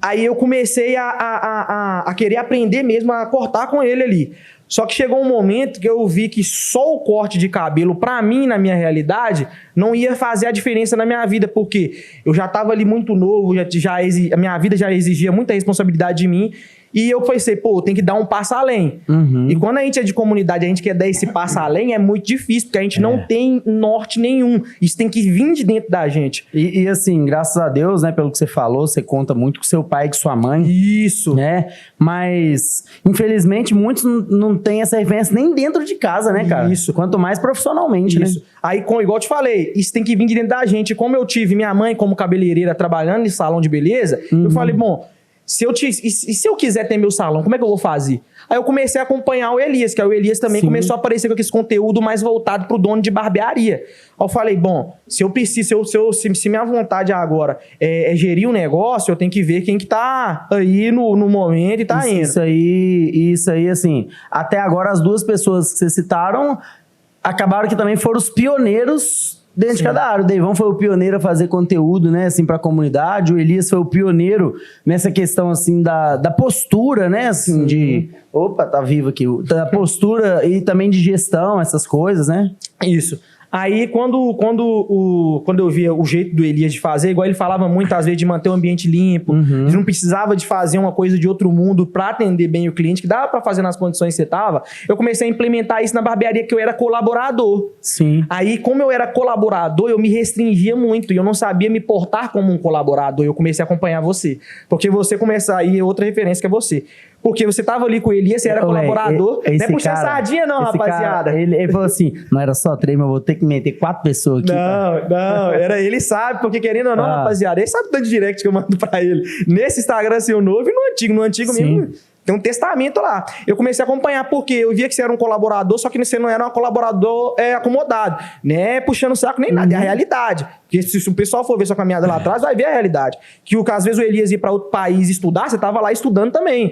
Aí eu comecei a querer aprender mesmo a cortar com ele ali. Só que chegou um momento que eu vi que só o corte de cabelo, pra mim, na minha realidade, não ia fazer a diferença na minha vida, porque eu já tava ali muito novo, a minha vida já exigia muita responsabilidade de mim. E eu pensei, pô, tem que dar um passo além. E quando a gente é de comunidade, a gente quer dar esse passo além, é muito difícil, porque a gente não tem norte nenhum. Isso tem que vir de dentro da gente. E assim, graças a Deus, né, pelo que você falou, você conta muito com seu pai e com sua mãe. Isso. Né? Mas, infelizmente, muitos não têm essa referência nem dentro de casa, né, cara? Isso. Quanto mais profissionalmente, isso. Né? Aí, igual eu te falei, isso tem que vir de dentro da gente. Como eu tive minha mãe como cabeleireira trabalhando em salão de beleza, eu falei, bom... Se eu quiser ter meu salão, como é que eu vou fazer? Aí eu comecei a acompanhar o Elias, que o Elias também começou a aparecer com esse conteúdo mais voltado pro dono de barbearia. Aí eu falei, bom, se minha vontade agora é gerir um negócio, eu tenho que ver quem que tá aí no momento e tá indo. Isso aí, assim, até agora as duas pessoas que vocês citaram acabaram que também foram os pioneiros dentro de cada área. O Deivão foi o pioneiro a fazer conteúdo, né, assim, pra comunidade. O Elias foi o pioneiro nessa questão, assim, da postura, né, assim, de... Opa, tá vivo aqui. Da postura e também de gestão, essas coisas, né? Isso. Aí, quando eu via o jeito do Elias de fazer, igual ele falava muitas vezes de manter o ambiente limpo, ele não precisava de fazer uma coisa de outro mundo para atender bem o cliente, que dava para fazer nas condições que você tava, eu comecei a implementar isso na barbearia, que eu era colaborador. Sim. Aí, como eu era colaborador, eu me restringia muito, e eu não sabia me portar como um colaborador, eu comecei a acompanhar você. Porque você começa aí, outra referência que é você. Porque você tava ali com o Elias, você era colaborador. Não é puxar sardinha não, rapaziada. Cara, ele falou assim, não era só 3, mas eu vou ter que meter 4 pessoas aqui. Não, ele sabe, porque querendo ou não, rapaziada, ele sabe o tanto de direct que eu mando pra ele. Nesse Instagram seu novo e no antigo mesmo. Tem um testamento lá. Eu comecei a acompanhar porque eu via que você era um colaborador, só que você não era um colaborador acomodado. Né? Puxando o saco nem nada, é a realidade. Porque se o pessoal for ver sua caminhada lá atrás, vai ver a realidade. Que às vezes o Elias ia pra outro país estudar, você tava lá estudando também.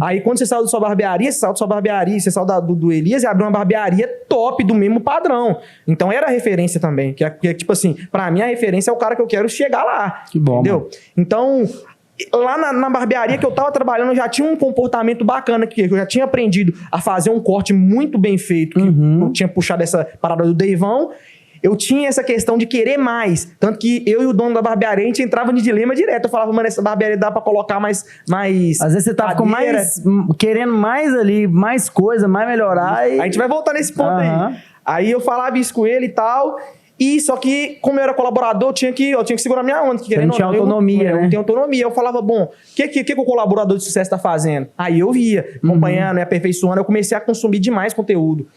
Aí quando você saiu da sua barbearia, você saiu do Elias e abriu uma barbearia top, do mesmo padrão. Então era a referência também. Que tipo assim, pra mim a referência é o cara que eu quero chegar lá. Que bom. Entendeu? Mano. Então... lá na barbearia que eu tava trabalhando, eu já tinha um comportamento bacana, que eu já tinha aprendido a fazer um corte muito bem feito, que eu tinha puxado essa parada do Deivão. Eu tinha essa questão de querer mais. Tanto que eu e o dono da barbearia, a gente entrava de dilema direto. Eu falava, mano, essa barbearia dá pra colocar mais às vezes você tava com querendo mais ali, mais coisa, mais melhorar. A gente vai voltar nesse ponto aí. Aí eu falava isso com ele e tal. E só que, como eu era colaborador, eu tinha que segurar minha onda. Você não tinha autonomia, né? Eu tenho autonomia. Eu falava, bom, o que o colaborador de sucesso tá fazendo? Aí eu via, acompanhando, aperfeiçoando. Eu comecei a consumir demais conteúdo.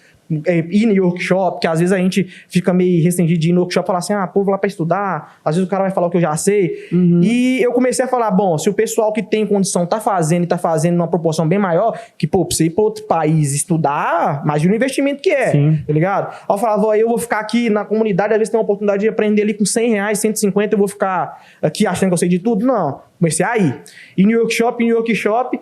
Ir no workshop, que às vezes a gente fica meio restringido de ir no workshop e falar assim, pô, vou lá pra estudar, às vezes o cara vai falar o que eu já sei, e eu comecei a falar, bom, se o pessoal que tem condição tá fazendo numa proporção bem maior, que, pô, pra você ir pra outro país estudar, imagina o investimento que é, tá ligado? Aí eu falava, eu vou ficar aqui na comunidade, às vezes tem uma oportunidade de aprender ali com R$100, 150, eu vou ficar aqui achando que eu sei de tudo? Não, comecei a ir no workshop.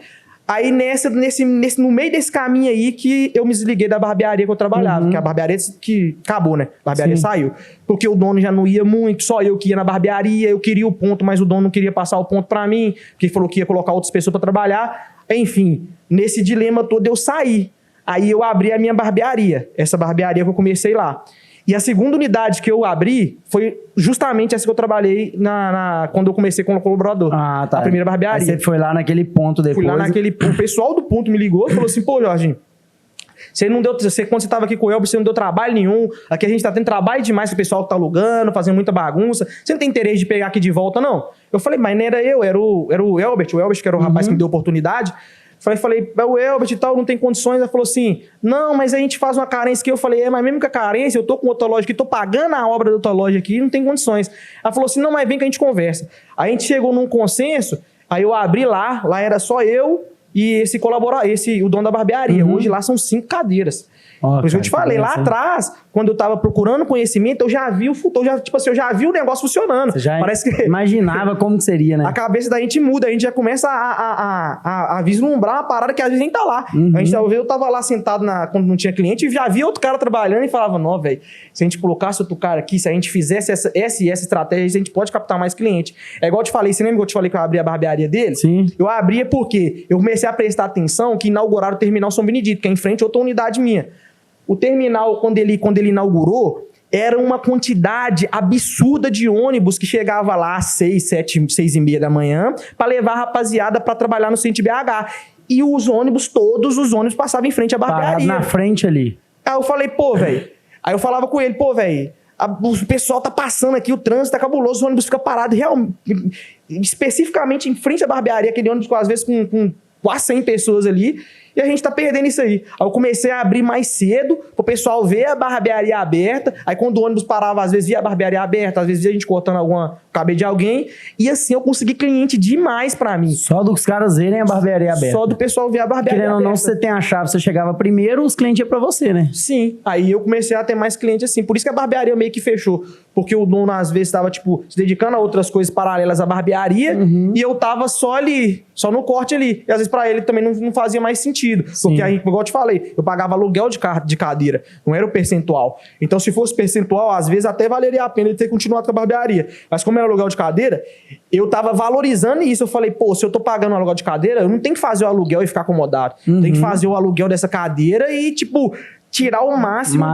Aí no meio desse caminho aí que eu me desliguei da barbearia que eu trabalhava, que a barbearia que acabou, né? A barbearia saiu. Porque o dono já não ia muito, só eu que ia na barbearia, eu queria o ponto, mas o dono não queria passar o ponto pra mim, porque falou que ia colocar outras pessoas pra trabalhar. Enfim, nesse dilema todo eu saí. Aí eu abri a minha barbearia, essa barbearia que eu comecei lá. E a segunda unidade que eu abri foi justamente essa que eu trabalhei quando eu comecei com o colaborador. Tá. A primeira barbearia. Aí você foi lá naquele ponto depois. Fui lá o pessoal do ponto me ligou e falou assim, pô, Jorginho, quando você estava aqui com o Elber, você não deu trabalho nenhum. Aqui a gente tá tendo trabalho demais com o pessoal que tá alugando, fazendo muita bagunça. Você não tem interesse de pegar aqui de volta, não? Eu falei, mas não era eu, era o Elbert que era o rapaz que me deu oportunidade. Falei, o Elbert e tal, não tem condições. Ela falou assim, não, mas a gente faz uma carência aqui. Eu falei, mas mesmo com a carência, eu tô com outra loja aqui, tô pagando a obra da outra loja aqui, não tem condições. Ela falou assim, não, mas vem que a gente conversa. Aí a gente chegou num consenso, aí eu abri lá era só eu e o dono da barbearia. Hoje lá são 5 cadeiras. Por isso que eu te falei, lá atrás, quando eu tava procurando conhecimento, eu já vi o futuro, eu já vi o negócio funcionando. Você já parece que imaginava como que seria, né? A cabeça da gente muda, a gente já começa a vislumbrar uma parada que às vezes nem tá lá. Eu tava lá sentado quando não tinha cliente e já vi outro cara trabalhando e falava, não, velho, se a gente colocasse outro cara aqui, se a gente fizesse essa estratégia, a gente pode captar mais cliente. É igual eu te falei, você lembra que eu te falei que eu abri a barbearia dele? Sim. Eu abria porque eu comecei a prestar atenção que inauguraram o Terminal São Benedito, que é em frente a outra unidade minha. O terminal, quando ele inaugurou, era uma quantidade absurda de ônibus que chegava lá às 6h30 da manhã para levar a rapaziada para trabalhar no centro de BH. E todos os ônibus passavam em frente à barbearia. Parado na frente ali. Aí eu falei, pô, velho. Aí eu falava com ele, pô, velho, o pessoal tá passando aqui, o trânsito tá cabuloso, o ônibus fica parado especificamente em frente à barbearia, aquele ônibus às vezes com quase 100 pessoas ali. E a gente tá perdendo isso aí. Aí eu comecei a abrir mais cedo, pro pessoal ver a barbearia aberta. Aí quando o ônibus parava, às vezes via a barbearia aberta, às vezes via a gente cortando alguma cabelo de alguém. E assim eu consegui cliente demais pra mim. Só dos caras verem a barbearia aberta. Só do pessoal ver a barbearia aberta. Querendo ou não, se você tem a chave, você chegava primeiro, os clientes iam pra você, né? Sim. Aí eu comecei a ter mais clientes assim. Por isso que a barbearia meio que fechou. Porque o dono, às vezes, tava, se dedicando a outras coisas paralelas à barbearia. E eu tava só ali, só no corte ali. E às vezes pra ele também não fazia mais sentido. Porque aí, igual eu te falei, eu pagava aluguel de cadeira. Não era o percentual. Então, se fosse percentual, às vezes até valeria a pena ele ter continuado com a barbearia. Mas como era aluguel de cadeira, eu tava valorizando isso. Eu falei, pô, se eu tô pagando aluguel de cadeira, eu não tenho que fazer o aluguel e ficar acomodado. Tem que fazer o aluguel dessa cadeira e, tirar o máximo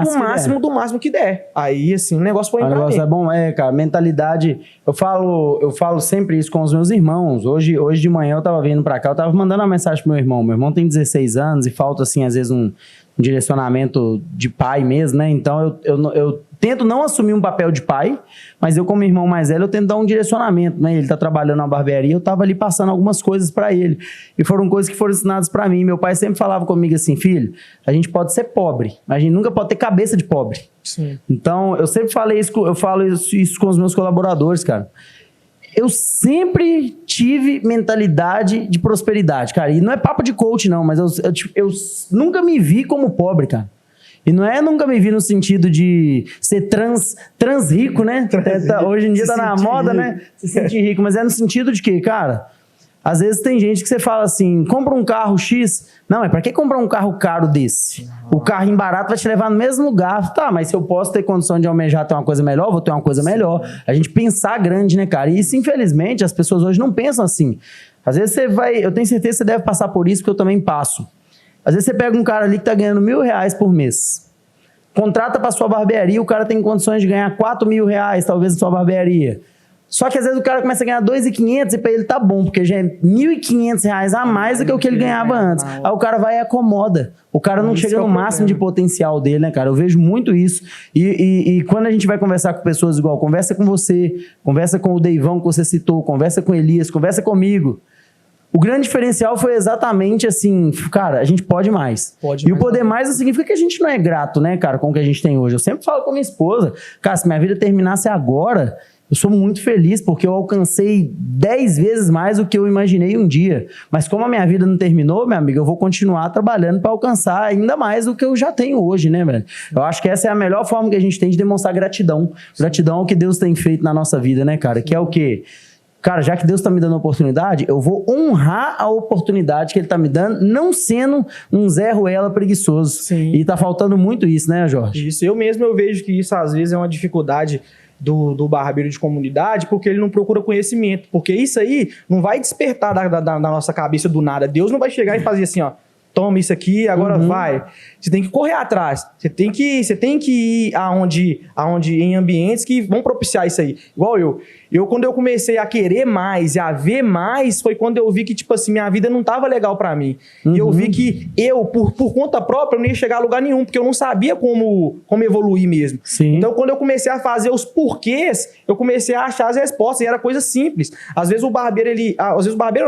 do máximo que der. Aí, assim, o negócio foi entrar. O negócio é bom, cara. Mentalidade. Eu falo sempre isso com os meus irmãos. Hoje de manhã eu tava vindo pra cá, eu tava mandando uma mensagem pro meu irmão. Meu irmão tem 16 anos e falta, assim, às vezes um direcionamento de pai mesmo, né? Então eu tento não assumir um papel de pai, mas eu, como irmão mais velho, eu tento dar um direcionamento, né? Ele tá trabalhando na barbearia, eu tava ali passando algumas coisas pra ele. E foram coisas que foram ensinadas pra mim. Meu pai sempre falava comigo assim, filho, a gente pode ser pobre, mas a gente nunca pode ter cabeça de pobre. Sim. Então, eu sempre falei isso, eu falo isso com os meus colaboradores, cara. Eu sempre tive mentalidade de prosperidade, cara. E não é papo de coach, não, mas eu nunca me vi como pobre, cara. E não é nunca me vi no sentido de ser trans rico, né? Hoje em dia tá na moda, rico, né? Se sentir rico. Mas é no sentido de que, cara, Às vezes tem gente que você fala assim, compra um carro X. Não, mas pra que comprar um carro caro desse? O carro em barato vai te levar no mesmo lugar. Tá, mas se eu posso ter condição de almejar ter uma coisa melhor, vou ter uma coisa melhor. A gente pensar grande, né, cara? E isso, infelizmente, as pessoas hoje não pensam assim. Às vezes você vai... Eu tenho certeza que você deve passar por isso, porque eu também passo. Às vezes você pega um cara ali que tá ganhando R$1.000 por mês. Contrata pra sua barbearia, o cara tem condições de ganhar R$4.000, talvez, na sua barbearia. Só que às vezes o cara começa a ganhar R$2.500 e pra ele tá bom, porque já é R$1.500 a mais do que o que ele ganhava antes. Aí o cara vai e acomoda. O cara não chega no máximo de potencial dele, né, cara? Eu vejo muito isso. E quando a gente vai conversar com pessoas igual, conversa com você, conversa com o Deivão que você citou, conversa com o Elias, conversa comigo. O grande diferencial foi exatamente assim, cara, a gente pode mais. E o poder mais não significa que a gente não é grato, né, cara, com o que a gente tem hoje. Eu sempre falo com a minha esposa, cara, se minha vida terminasse agora, eu sou muito feliz porque eu alcancei 10 vezes mais do que eu imaginei um dia. Mas como a minha vida não terminou, meu amigo, eu vou continuar trabalhando para alcançar ainda mais do que eu já tenho hoje, né, velho? Eu acho que essa é a melhor forma que a gente tem de demonstrar gratidão. Gratidão ao que Deus tem feito na nossa vida, né, cara? Que é o quê? Cara, já que Deus está me dando a oportunidade, eu vou honrar a oportunidade que Ele está me dando, não sendo um Zé Ruela preguiçoso. Sim. E tá faltando muito isso, né, Jorge? Isso, eu vejo que isso às vezes é uma dificuldade do barbeiro de comunidade, porque ele não procura conhecimento, porque isso aí não vai despertar da nossa cabeça do nada. Deus não vai chegar e fazer assim, ó, toma isso aqui, agora vai. Você tem que correr atrás. Você tem que ir aonde em ambientes que vão propiciar isso aí. Igual eu, quando eu comecei a querer mais e a ver mais, foi quando eu vi que, tipo assim, minha vida não tava legal pra mim. E eu vi que eu, por conta própria, eu não ia chegar a lugar nenhum, porque eu não sabia como evoluir mesmo. Sim. Então, quando eu comecei a fazer os porquês, eu comecei a achar as respostas, e era coisa simples. Às vezes o barbeiro,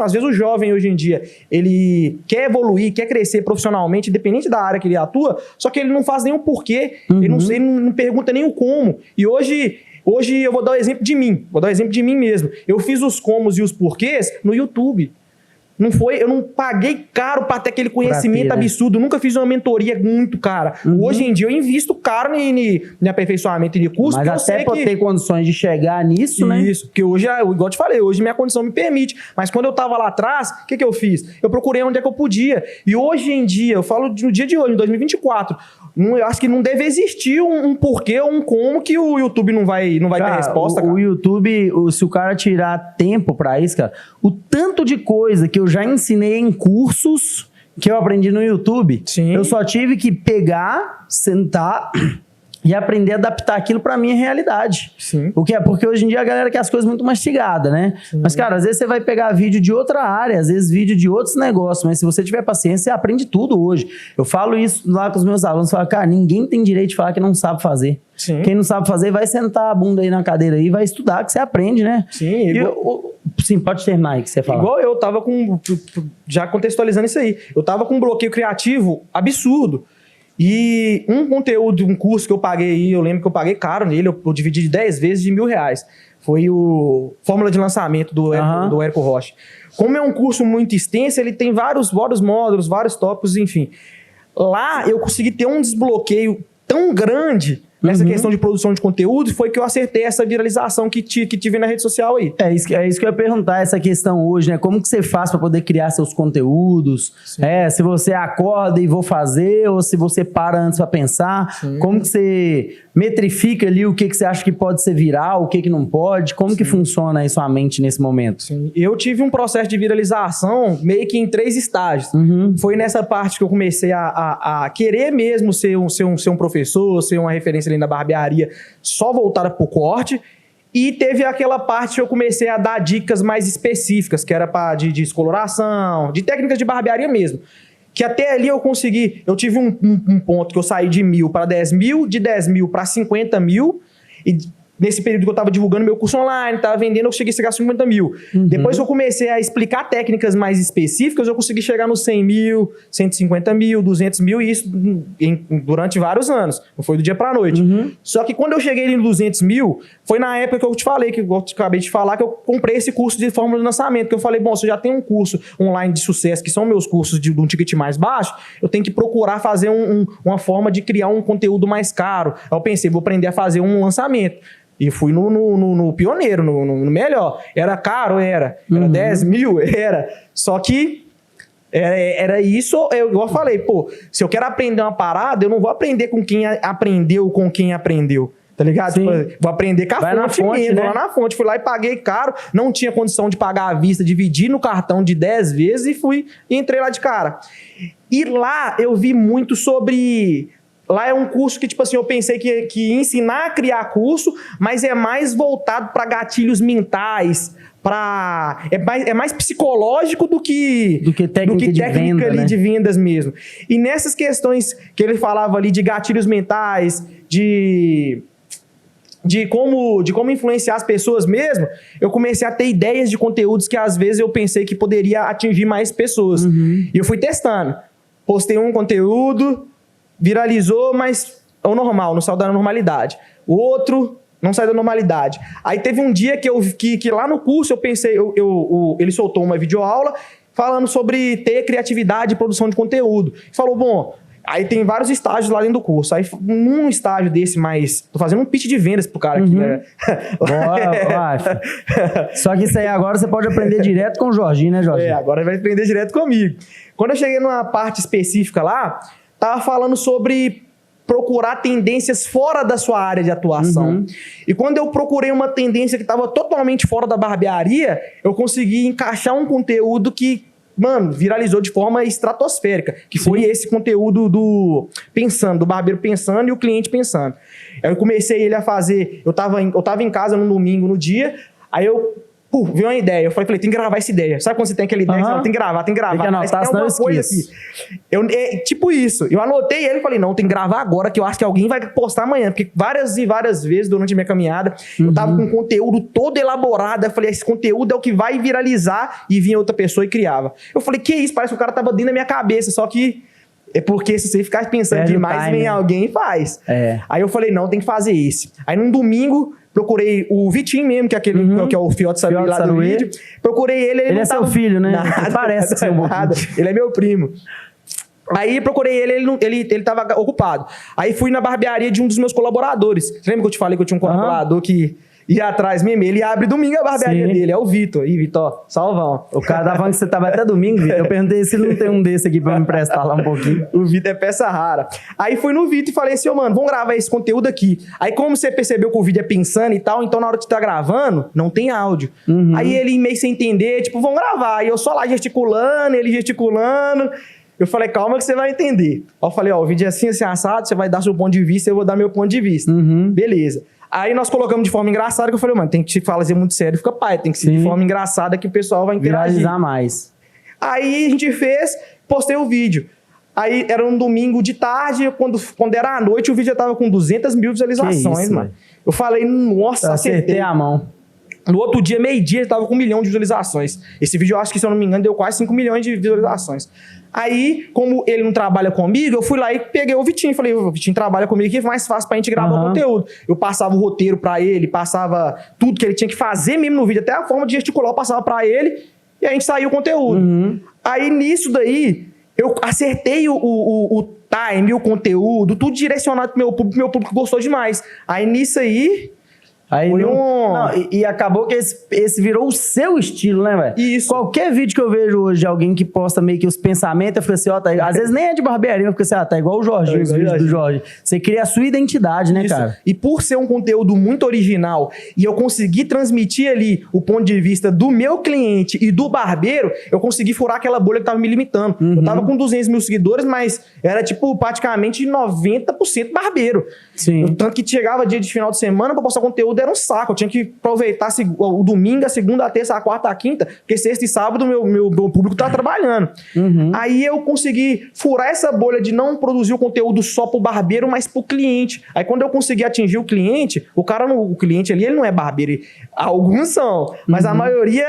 às vezes o jovem hoje em dia, ele quer evoluir, quer crescer profissionalmente, independente da área que ele atua, só que ele não faz nenhum porquê, ele não pergunta nem o como. E hoje eu vou dar o exemplo de mim mesmo. Eu fiz os comos e os porquês no YouTube. Eu não paguei caro para ter aquele conhecimento absurdo. Nunca fiz uma mentoria muito cara. Hoje em dia eu invisto caro em aperfeiçoamento e em curso. Mas até para ter condições de chegar nisso, né? Isso, porque hoje, igual eu te falei, hoje minha condição me permite. Mas quando eu tava lá atrás, o que eu fiz? Eu procurei onde é que eu podia. E hoje em dia, eu falo no dia de hoje, em 2024, eu acho que não deve existir um porquê ou um como que o YouTube não vai ter resposta, cara. O YouTube, se o cara tirar tempo para isso, cara, o tanto de coisa que eu já ensinei em cursos que eu aprendi no YouTube, Sim. Eu só tive que pegar, sentar e aprender a adaptar aquilo pra minha realidade. Sim. Porque hoje em dia a galera quer as coisas muito mastigadas, né? Sim. Mas, cara, às vezes você vai pegar vídeo de outra área, às vezes vídeo de outros negócios, mas se você tiver paciência, você aprende tudo hoje. Eu falo isso lá com os meus alunos, falo, cara, ninguém tem direito de falar que não sabe fazer. Sim. Quem não sabe fazer, vai sentar a bunda aí na cadeira aí, vai estudar, que você aprende, né? Sim. Sim, pode terminar aí que você fala. Igual eu tava com... Já contextualizando isso aí. Eu tava com um bloqueio criativo absurdo. E um conteúdo, um curso que eu paguei aí, eu lembro que eu paguei caro nele, eu dividi de 10 vezes de R$1.000. Foi o Fórmula de Lançamento do Érico Rocha. Como é um curso muito extenso, ele tem vários módulos, vários tópicos, enfim. Lá eu consegui ter um desbloqueio tão grande nessa questão de produção de conteúdo, foi que eu acertei essa viralização que tive na rede social aí. É isso que eu ia perguntar, essa questão hoje, né? Como que você faz para poder criar seus conteúdos? Se você acorda e vou fazer, ou se você para antes para pensar, como que você metrifica ali o que você acha que pode ser viral, o que não pode? Como que funciona aí sua mente nesse momento? Sim. Eu tive um processo de viralização meio que em 3 estágios. Foi nessa parte que eu comecei a querer mesmo ser um professor, ser uma referência ali na barbearia, só voltada pro corte. E teve aquela parte que eu comecei a dar dicas mais específicas, que era de descoloração, de técnicas de barbearia mesmo. Que até ali eu consegui, eu tive um ponto que eu saí de 1.000 para 10.000, de 10.000 para 50.000, e nesse período que eu estava divulgando meu curso online, estava vendendo, eu cheguei a chegar a 50.000. Depois que eu comecei a explicar técnicas mais específicas, eu consegui chegar nos 100.000, 150.000, 200.000, e isso durante vários anos. Não foi do dia para a noite. Só que quando eu cheguei em 200.000, foi na época que eu te falei, que eu acabei de falar, que eu comprei esse curso de fórmula de lançamento, que eu falei, bom, se eu já tenho um curso online de sucesso, que são meus cursos de um ticket mais baixo, eu tenho que procurar fazer uma forma de criar um conteúdo mais caro. Aí eu pensei, vou aprender a fazer um lançamento. E fui no pioneiro, no melhor. Era caro? Era. Era 10 mil? Era. Só que era isso, igual eu falei, pô, se eu quero aprender uma parada, eu não vou aprender com quem aprendeu. Tá ligado? Tipo, vou aprender com a fonte mesmo, né? Vou lá na fonte. Fui lá e paguei caro, não tinha condição de pagar à vista, dividi no cartão de 10 vezes e entrei lá de cara. E lá eu vi muito sobre... Lá é um curso que, tipo assim, eu pensei que ia ensinar a criar curso, mas é mais voltado para gatilhos mentais, é mais psicológico do que técnica de venda, ali, né? De vendas mesmo. E nessas questões que ele falava ali de gatilhos mentais, de como influenciar as pessoas mesmo, eu comecei a ter ideias de conteúdos que às vezes eu pensei que poderia atingir mais pessoas. E eu fui testando. Postei um conteúdo, viralizou, mas é o normal, não saiu da normalidade. O outro não saiu da normalidade. Aí teve um dia que lá no curso eu pensei, ele soltou uma videoaula falando sobre ter criatividade e produção de conteúdo. Falou, bom, aí tem vários estágios lá dentro do curso. Aí num estágio desse mais... Tô fazendo um pitch de vendas pro cara aqui, né? Só que isso aí agora você pode aprender direto com o Jorginho, né, Jorginho? Agora vai aprender direto comigo. Quando eu cheguei numa parte específica lá, tava falando sobre procurar tendências fora da sua área de atuação. E quando eu procurei uma tendência que estava totalmente fora da barbearia, eu consegui encaixar um conteúdo que, mano, viralizou de forma estratosférica, que foi esse conteúdo do barbeiro pensando e o cliente pensando. Aí eu comecei ele a fazer, eu tava em casa no domingo, no dia, aí eu veio uma ideia. Eu falei, tem que gravar essa ideia. Sabe quando você tem aquela ideia? Você tem que gravar. Tem que anotar, senão eu esqueço. Tipo isso. Eu anotei ele e falei, não, tem que gravar agora, que eu acho que alguém vai postar amanhã. Porque várias e várias vezes durante a minha caminhada, eu tava com conteúdo todo elaborado. Eu falei, esse conteúdo é o que vai viralizar. E vinha outra pessoa e criava. Eu falei, que isso? Parece que o cara tava dentro da minha cabeça. Só que é porque se você ficar pensando demais, vem alguém e faz. Aí eu falei, não, tem que fazer esse. Aí num domingo... Procurei o Vitinho mesmo, que é aquele que é o Fiote Saruê lá do vídeo. Procurei ele. Ele é seu filho, né? Parece que nada. Ele é meu primo. Aí procurei ele tava ocupado. Aí fui na barbearia de um dos meus colaboradores. Você lembra que eu te falei que eu tinha um colaborador que ia atrás mesmo? Ele abre domingo a barbearia dele, é o Vitor. Ih, Vitor, salvão. O cara tava falando que você tava até domingo, Vitor. Eu perguntei se não tem um desse aqui pra me emprestar lá um pouquinho. O Vitor é peça rara. Aí fui no Vitor e falei assim, mano, vamos gravar esse conteúdo aqui. Aí como você percebeu que o vídeo é pensando e tal, então na hora que você tá gravando, não tem áudio. Aí ele meio sem entender, tipo, vamos gravar. Aí eu só lá gesticulando, ele gesticulando. Eu falei, calma que você vai entender. Aí eu falei, o vídeo é assim, assim, assado, você vai dar seu ponto de vista, eu vou dar meu ponto de vista. Beleza. Aí nós colocamos de forma engraçada, que eu falei, mano, tem que fazer muito sério, fica pai, tem que ser de forma engraçada que o pessoal vai interagir. Viralizar mais. Aí a gente postei o vídeo. Aí era um domingo de tarde, quando era à noite, o vídeo já tava com 200 mil visualizações, isso, mano. Eu falei, nossa, acertei a mão. No outro dia, meio-dia, ele tava com 1 milhão de visualizações. Esse vídeo, eu acho que, se eu não me engano, deu quase 5 milhões de visualizações. Aí, como ele não trabalha comigo, eu fui lá e peguei o Vitinho. Falei, o Vitinho trabalha comigo aqui, é mais fácil pra gente gravar o conteúdo. Eu passava o roteiro pra ele, passava tudo que ele tinha que fazer mesmo no vídeo, até a forma de gesticular eu passava pra ele, e a gente saiu o conteúdo. Aí, nisso daí, eu acertei o time, o conteúdo, tudo direcionado pro meu público gostou demais. Aí, nisso aí... Aí e acabou que esse virou o seu estilo, né, velho? Isso. Qualquer vídeo que eu vejo hoje de alguém que posta meio que os pensamentos, eu fico assim, às vezes nem é de barbearia, eu fico assim, tá igual o Jorginho, os vídeos do Jorge. Você cria a sua identidade, né, cara? E por ser um conteúdo muito original e eu conseguir transmitir ali o ponto de vista do meu cliente e do barbeiro, eu consegui furar aquela bolha que tava me limitando. Eu tava com 200 mil seguidores, mas era, tipo, praticamente 90% barbeiro. Tanto que chegava dia de final de semana pra postar conteúdo, era um saco. Eu tinha que aproveitar o domingo, a segunda, a terça, a quarta, a quinta, porque sexta e sábado meu público tá trabalhando. Aí eu consegui furar essa bolha de não produzir o conteúdo só pro barbeiro, mas pro cliente. Aí quando eu consegui atingir o cliente, o cliente ali, ele não é barbeiro. Alguns são, mas a maioria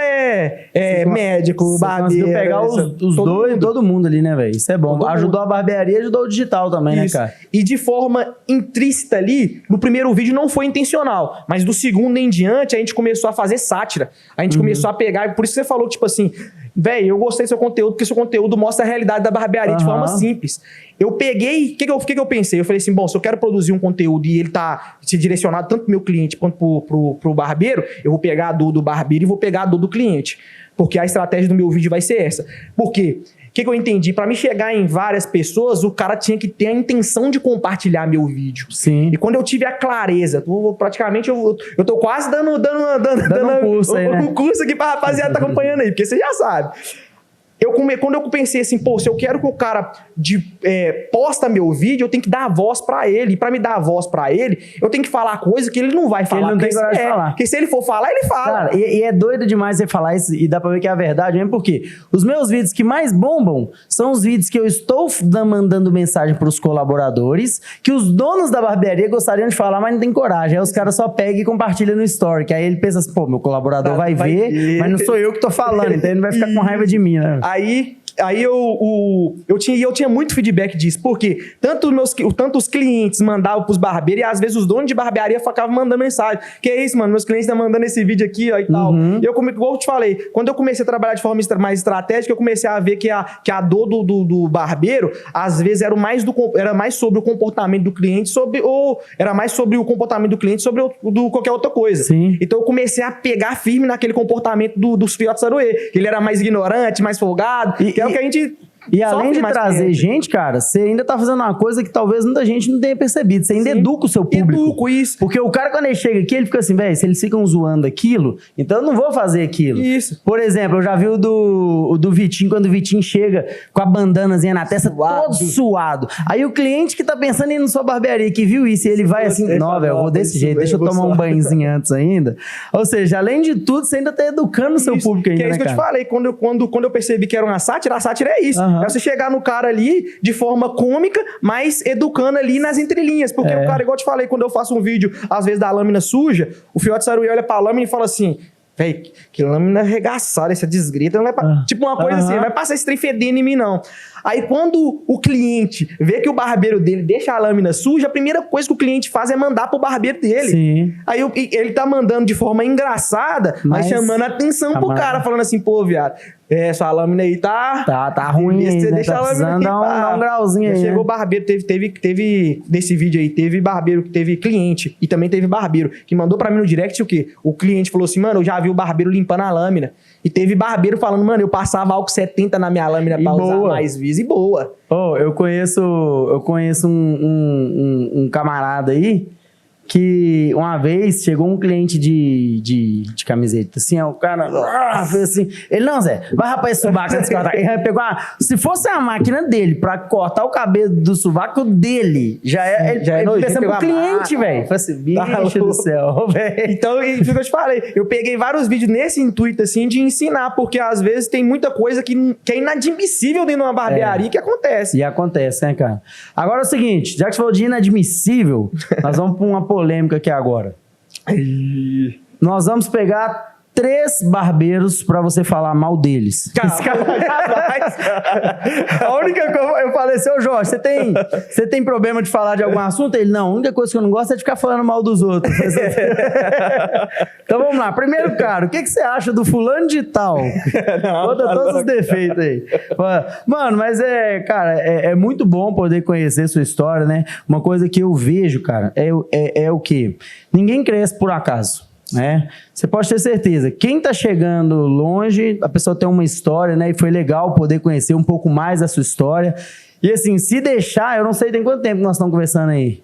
é médico, barbeiro. Você pegar os dois, todo mundo ali, né, velho? Isso é bom. Ajudou a barbearia, ajudou o digital também, né, cara? E de forma intrínseca ali, no primeiro vídeo não foi intencional, mas Mas do segundo em diante, a gente começou a fazer sátira. A gente começou a pegar, por isso que você falou, tipo assim, velho, eu gostei do seu conteúdo, porque seu conteúdo mostra a realidade da barbearia de forma simples. Eu peguei, o que eu pensei? Eu falei assim, bom, se eu quero produzir um conteúdo e ele tá se direcionado tanto pro meu cliente quanto pro barbeiro, eu vou pegar a dor do barbeiro e vou pegar a dor do cliente. Porque a estratégia do meu vídeo vai ser essa. Por quê? O que eu entendi? Para me chegar em várias pessoas, o cara tinha que ter a intenção de compartilhar meu vídeo. Sim. E quando eu tive a clareza, praticamente eu tô quase dando um curso aí, né? Um curso aqui pra rapaziada tá acompanhando aí, porque você já sabe. Quando eu pensei assim, pô, se eu quero que o cara posta meu vídeo, eu tenho que dar a voz pra ele. E pra me dar a voz pra ele, eu tenho que falar coisa que ele não vai falar. Ele não tem coragem de falar. Porque se ele for falar, ele fala. Cara, e é doido demais você falar isso, e dá pra ver que é a verdade mesmo, porque os meus vídeos que mais bombam são os vídeos que eu estou mandando mensagem pros colaboradores, que os donos da barbearia gostariam de falar, mas não tem coragem. Aí os caras só pegam e compartilham no story, que aí ele pensa assim, pô, meu colaborador vai ver, mas não sou eu que tô falando, então ele vai ficar com raiva de mim, né? Aí eu tinha muito feedback disso, porque tanto os clientes mandavam pros barbeiros e às vezes os donos de barbearia ficavam mandando mensagem. Que é isso, mano, meus clientes estão mandando esse vídeo aqui, ó, e tal. E igual eu te falei, quando eu comecei a trabalhar de forma mais estratégica, eu comecei a ver que a dor do barbeiro, às vezes era mais sobre o comportamento do cliente, era mais sobre o comportamento do cliente sobre qualquer outra coisa. Sim. Então eu comecei a pegar firme naquele comportamento dos filhotes Saruê, que ele era mais ignorante, mais folgado, que é o que a gente... E além de trazer gente, cara, você ainda tá fazendo uma coisa que talvez muita gente não tenha percebido. Você ainda educa o seu público. Educo isso. Porque o cara, quando ele chega aqui, ele fica assim, velho, se eles ficam zoando aquilo, então eu não vou fazer aquilo. Isso. Por exemplo, eu já vi o do Vitinho, quando o Vitinho chega com a bandanazinha na testa, todo suado. Aí o cliente que tá pensando em ir na sua barbearia, que viu isso, e ele vai assim, não, velho, eu vou desse jeito, deixa eu tomar um banhozinho antes ainda. Ou seja, além de tudo, você ainda tá educando o seu público ainda, que é isso, né, que eu te falei, quando eu percebi que era uma sátira, a sátira é isso. É você chegar no cara ali de forma cômica, mas educando ali nas entrelinhas. Porque o cara, igual eu te falei, quando eu faço um vídeo, às vezes, da lâmina suja, o Fiote Saruê olha pra lâmina e fala assim, véi, que lâmina arregaçada, essa desgrita, não vai tipo uma coisa assim, não vai passar esse trem fedendo em mim, não. Aí quando o cliente vê que o barbeiro dele deixa a lâmina suja, a primeira coisa que o cliente faz é mandar pro barbeiro dele. Sim. Aí ele tá mandando de forma engraçada, mas chamando a atenção pro cara, falando assim, pô, viado, sua lâmina aí tá ruim, você né? deixa tá a lâmina aqui, dar um grauzinho aí. Chegou o barbeiro, teve nesse vídeo aí, teve barbeiro que teve cliente e também teve barbeiro que mandou pra mim no direct o quê? O cliente falou assim, mano, eu já vi o barbeiro limpando a lâmina. E teve barbeiro falando, mano, eu passava álcool 70 na minha lâmina pra usar mais vis, e boa. Eu conheço um camarada aí que uma vez chegou um cliente de camiseta, assim, o cara fez assim, ele, não, Zé, vai rapar esse sovaco antes de cortar. Ele pegou se fosse a máquina dele pra cortar o cabelo do sovaco dele, já é pensando pro cliente, velho. Falei assim, bicho do céu, velho. Então, e que eu te falei, eu peguei vários vídeos nesse intuito, assim, de ensinar, porque às vezes tem muita coisa que é inadmissível dentro de uma barbearia que acontece. E acontece, né, cara? Agora é o seguinte, já que você falou de inadmissível, nós vamos pra uma polêmica aqui agora. Nós vamos pegar 3 barbeiros pra você falar mal deles. A única coisa, eu falei, seu Jorge, você tem problema de falar de algum assunto? Ele, não, a única coisa que eu não gosto é de ficar falando mal dos outros. Então vamos lá, primeiro cara, o que você acha do fulano de tal? Conta todos os defeitos aí. Mano, mas cara, é muito bom poder conhecer sua história, né? Uma coisa que eu vejo, cara, é o quê? Ninguém cresce por acaso. Você pode ter certeza, quem tá chegando longe, a pessoa tem uma história, né? E foi legal poder conhecer um pouco mais da sua história. E assim, se deixar, eu não sei, tem quanto tempo nós estamos conversando aí?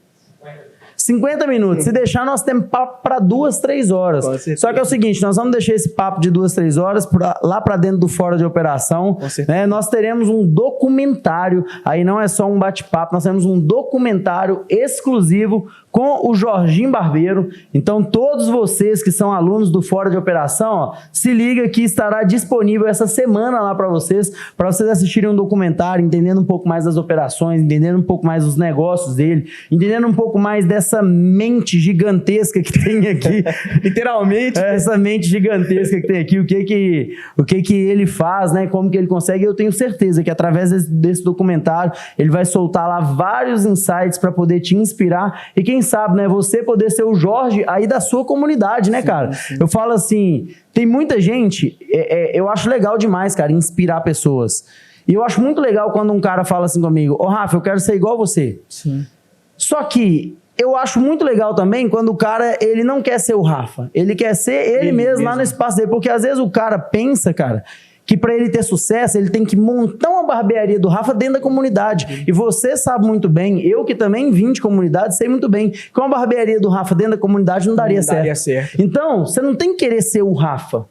50 minutos. Se deixar, nós temos papo para 2, 3 horas. Só que é o seguinte, nós vamos deixar esse papo de 2, 3 horas lá para dentro do Fora de Operação. Né? Nós teremos um documentário, aí não é só um bate-papo, nós teremos um documentário exclusivo com o Jorginho Barbeiro. Então, todos vocês que são alunos do Fora de Operação, se liga que estará disponível essa semana lá para vocês assistirem um documentário, entendendo um pouco mais das operações, entendendo um pouco mais dos negócios dele, entendendo um pouco mais dessa mente gigantesca que tem aqui. Literalmente. Essa mente gigantesca que tem aqui, o que ele faz, né? Como que ele consegue. Eu tenho certeza que através desse documentário, ele vai soltar lá vários insights para poder te inspirar e quem sabe, né? Você poder ser o Jorge aí da sua comunidade, né, cara? Sim. Eu falo assim, tem muita gente, eu acho legal demais, cara, inspirar pessoas. E eu acho muito legal quando um cara fala assim comigo, ô Rafa, eu quero ser igual a você. Sim. Só que eu acho muito legal também quando o cara, ele não quer ser o Rafa. Ele quer ser ele mesmo lá no espaço dele. Porque às vezes o cara pensa, cara, que para ele ter sucesso, ele tem que montar uma barbearia do Rafa dentro da comunidade. E você sabe muito bem, eu que também vim de comunidade, sei muito bem, que uma barbearia do Rafa dentro da comunidade não daria certo. Então, você não tem que querer ser o Rafa.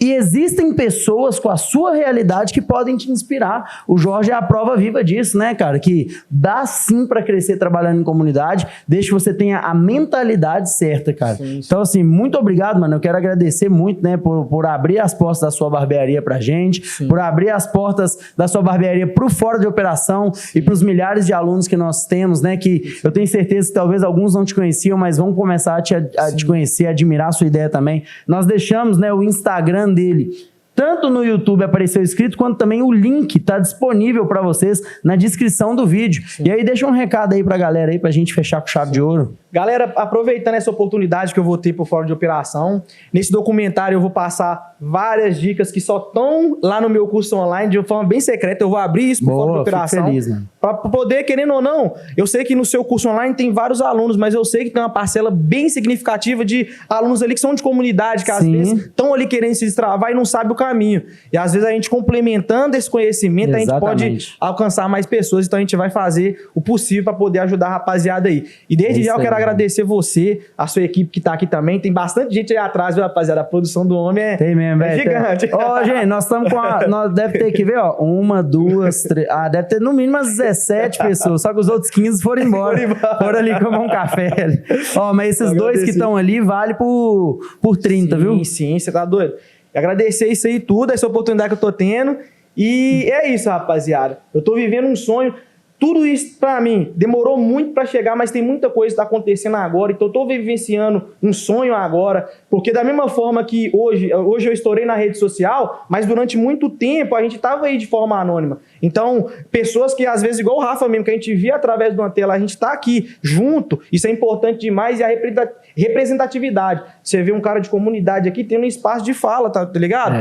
E existem pessoas com a sua realidade que podem te inspirar. O Jorge é a prova viva disso, né, cara? Que dá sim para crescer trabalhando em comunidade, desde que você tenha a mentalidade certa, cara. Sim. Então, assim, muito obrigado, mano. Eu quero agradecer muito, né, por abrir as portas da sua barbearia pra gente, sim, por abrir as portas da sua barbearia pro Fora de Operação, sim, e pros milhares de alunos que nós temos, né, que eu tenho certeza que talvez alguns não te conheciam, mas vão começar a te conhecer, a admirar a sua ideia também. Nós deixamos, né, o Instagram dele, tanto no YouTube apareceu escrito, quanto também o link está disponível para vocês na descrição do vídeo. Sim. E aí deixa um recado aí pra galera aí, pra gente fechar com chave de ouro. Galera, aproveitando essa oportunidade que eu vou ter por Fora de Operação, nesse documentário eu vou passar várias dicas que só estão lá no meu curso online, de uma forma bem secreta. Eu vou abrir isso por Fora de Operação. Para poder, querendo ou não, eu sei que no seu curso online tem vários alunos, mas eu sei que tem uma parcela bem significativa de alunos ali que são de comunidade, que às vezes estão ali querendo se destravar e não sabem o caminho. E às vezes a gente complementando esse conhecimento, exatamente, a gente pode alcançar mais pessoas. Então a gente vai fazer o possível para poder ajudar a rapaziada aí. E desde já eu quero agradecer você, a sua equipe que tá aqui também. Tem bastante gente aí atrás, viu, rapaziada? A produção do homem tem mesmo, é gigante. Ó, gente, nós estamos com nós deve ter que ver, ó, 1, 2, 3... deve ter no mínimo umas 17 pessoas, só que os outros 15 foram embora. Foram ali comer um café. Ó, mas esses dois que estão ali vale por 30, sim, viu? Sim, você tá doido. Agradecer isso aí tudo, essa oportunidade que eu tô tendo. E é isso, rapaziada. Eu tô vivendo um sonho. Tudo isso, pra mim, demorou muito pra chegar, mas tem muita coisa que tá acontecendo agora. Então, eu tô vivenciando um sonho agora. Porque da mesma forma que hoje eu estourei na rede social, mas durante muito tempo a gente tava aí de forma anônima. Então, pessoas que, às vezes, igual o Rafa mesmo, que a gente via através de uma tela, a gente tá aqui junto. Isso é importante demais. E a representatividade. Você vê um cara de comunidade aqui tendo um espaço de fala, tá ligado?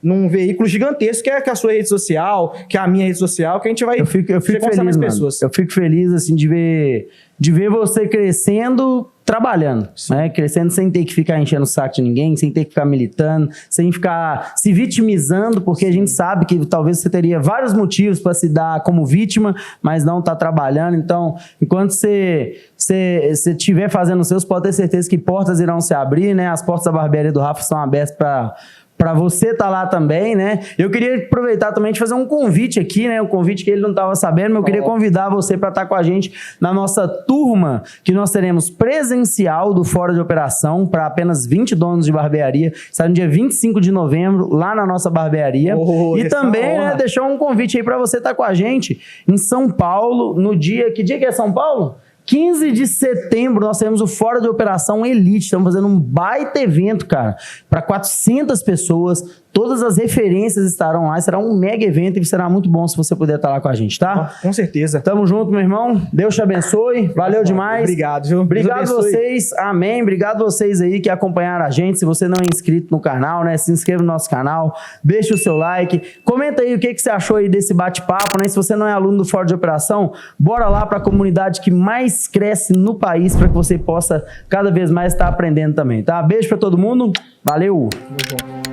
Num veículo gigantesco que é a sua rede social, que é a minha rede social, que a gente vai... Eu fico feliz, mano. Eu fico feliz, assim, de ver você crescendo, trabalhando, né? Crescendo sem ter que ficar enchendo o saco de ninguém, sem ter que ficar militando, sem ficar se vitimizando, porque a gente sabe que talvez você teria vários motivos para se dar como vítima, mas não tá trabalhando. Então, enquanto você estiver fazendo os seus, pode ter certeza que portas irão se abrir, né? As portas da barbearia do Rafa estão abertas para você estar lá também, né? Eu queria aproveitar também de fazer um convite aqui, né? Um convite que ele não estava sabendo, mas eu queria convidar você para estar com a gente na nossa turma, que nós teremos presencial do Fora de Operação para apenas 20 donos de barbearia. Está no dia 25 de novembro, lá na nossa barbearia. E também, né, deixou um convite aí para você estar com a gente em São Paulo, no dia... Que dia que é São Paulo? 15 de setembro, nós teremos o Fora de Operação Elite. Estamos fazendo um baita evento, cara, para 400 pessoas. Todas as referências estarão lá. Será um mega evento e será muito bom se você puder estar lá com a gente, tá? Com certeza. Tamo junto, meu irmão. Deus te abençoe. Valeu demais. Obrigado, viu? Obrigado vocês. Amém. Obrigado vocês aí que acompanharam a gente. Se você não é inscrito no canal, né? Se inscreva no nosso canal. Deixa o seu like. Comenta aí o que você achou aí desse bate-papo, né? Se você não é aluno do Fora de Operação, bora lá para a comunidade que mais cresce no país para que você possa cada vez mais estar aprendendo também, tá? Beijo para todo mundo. Valeu. Muito bom.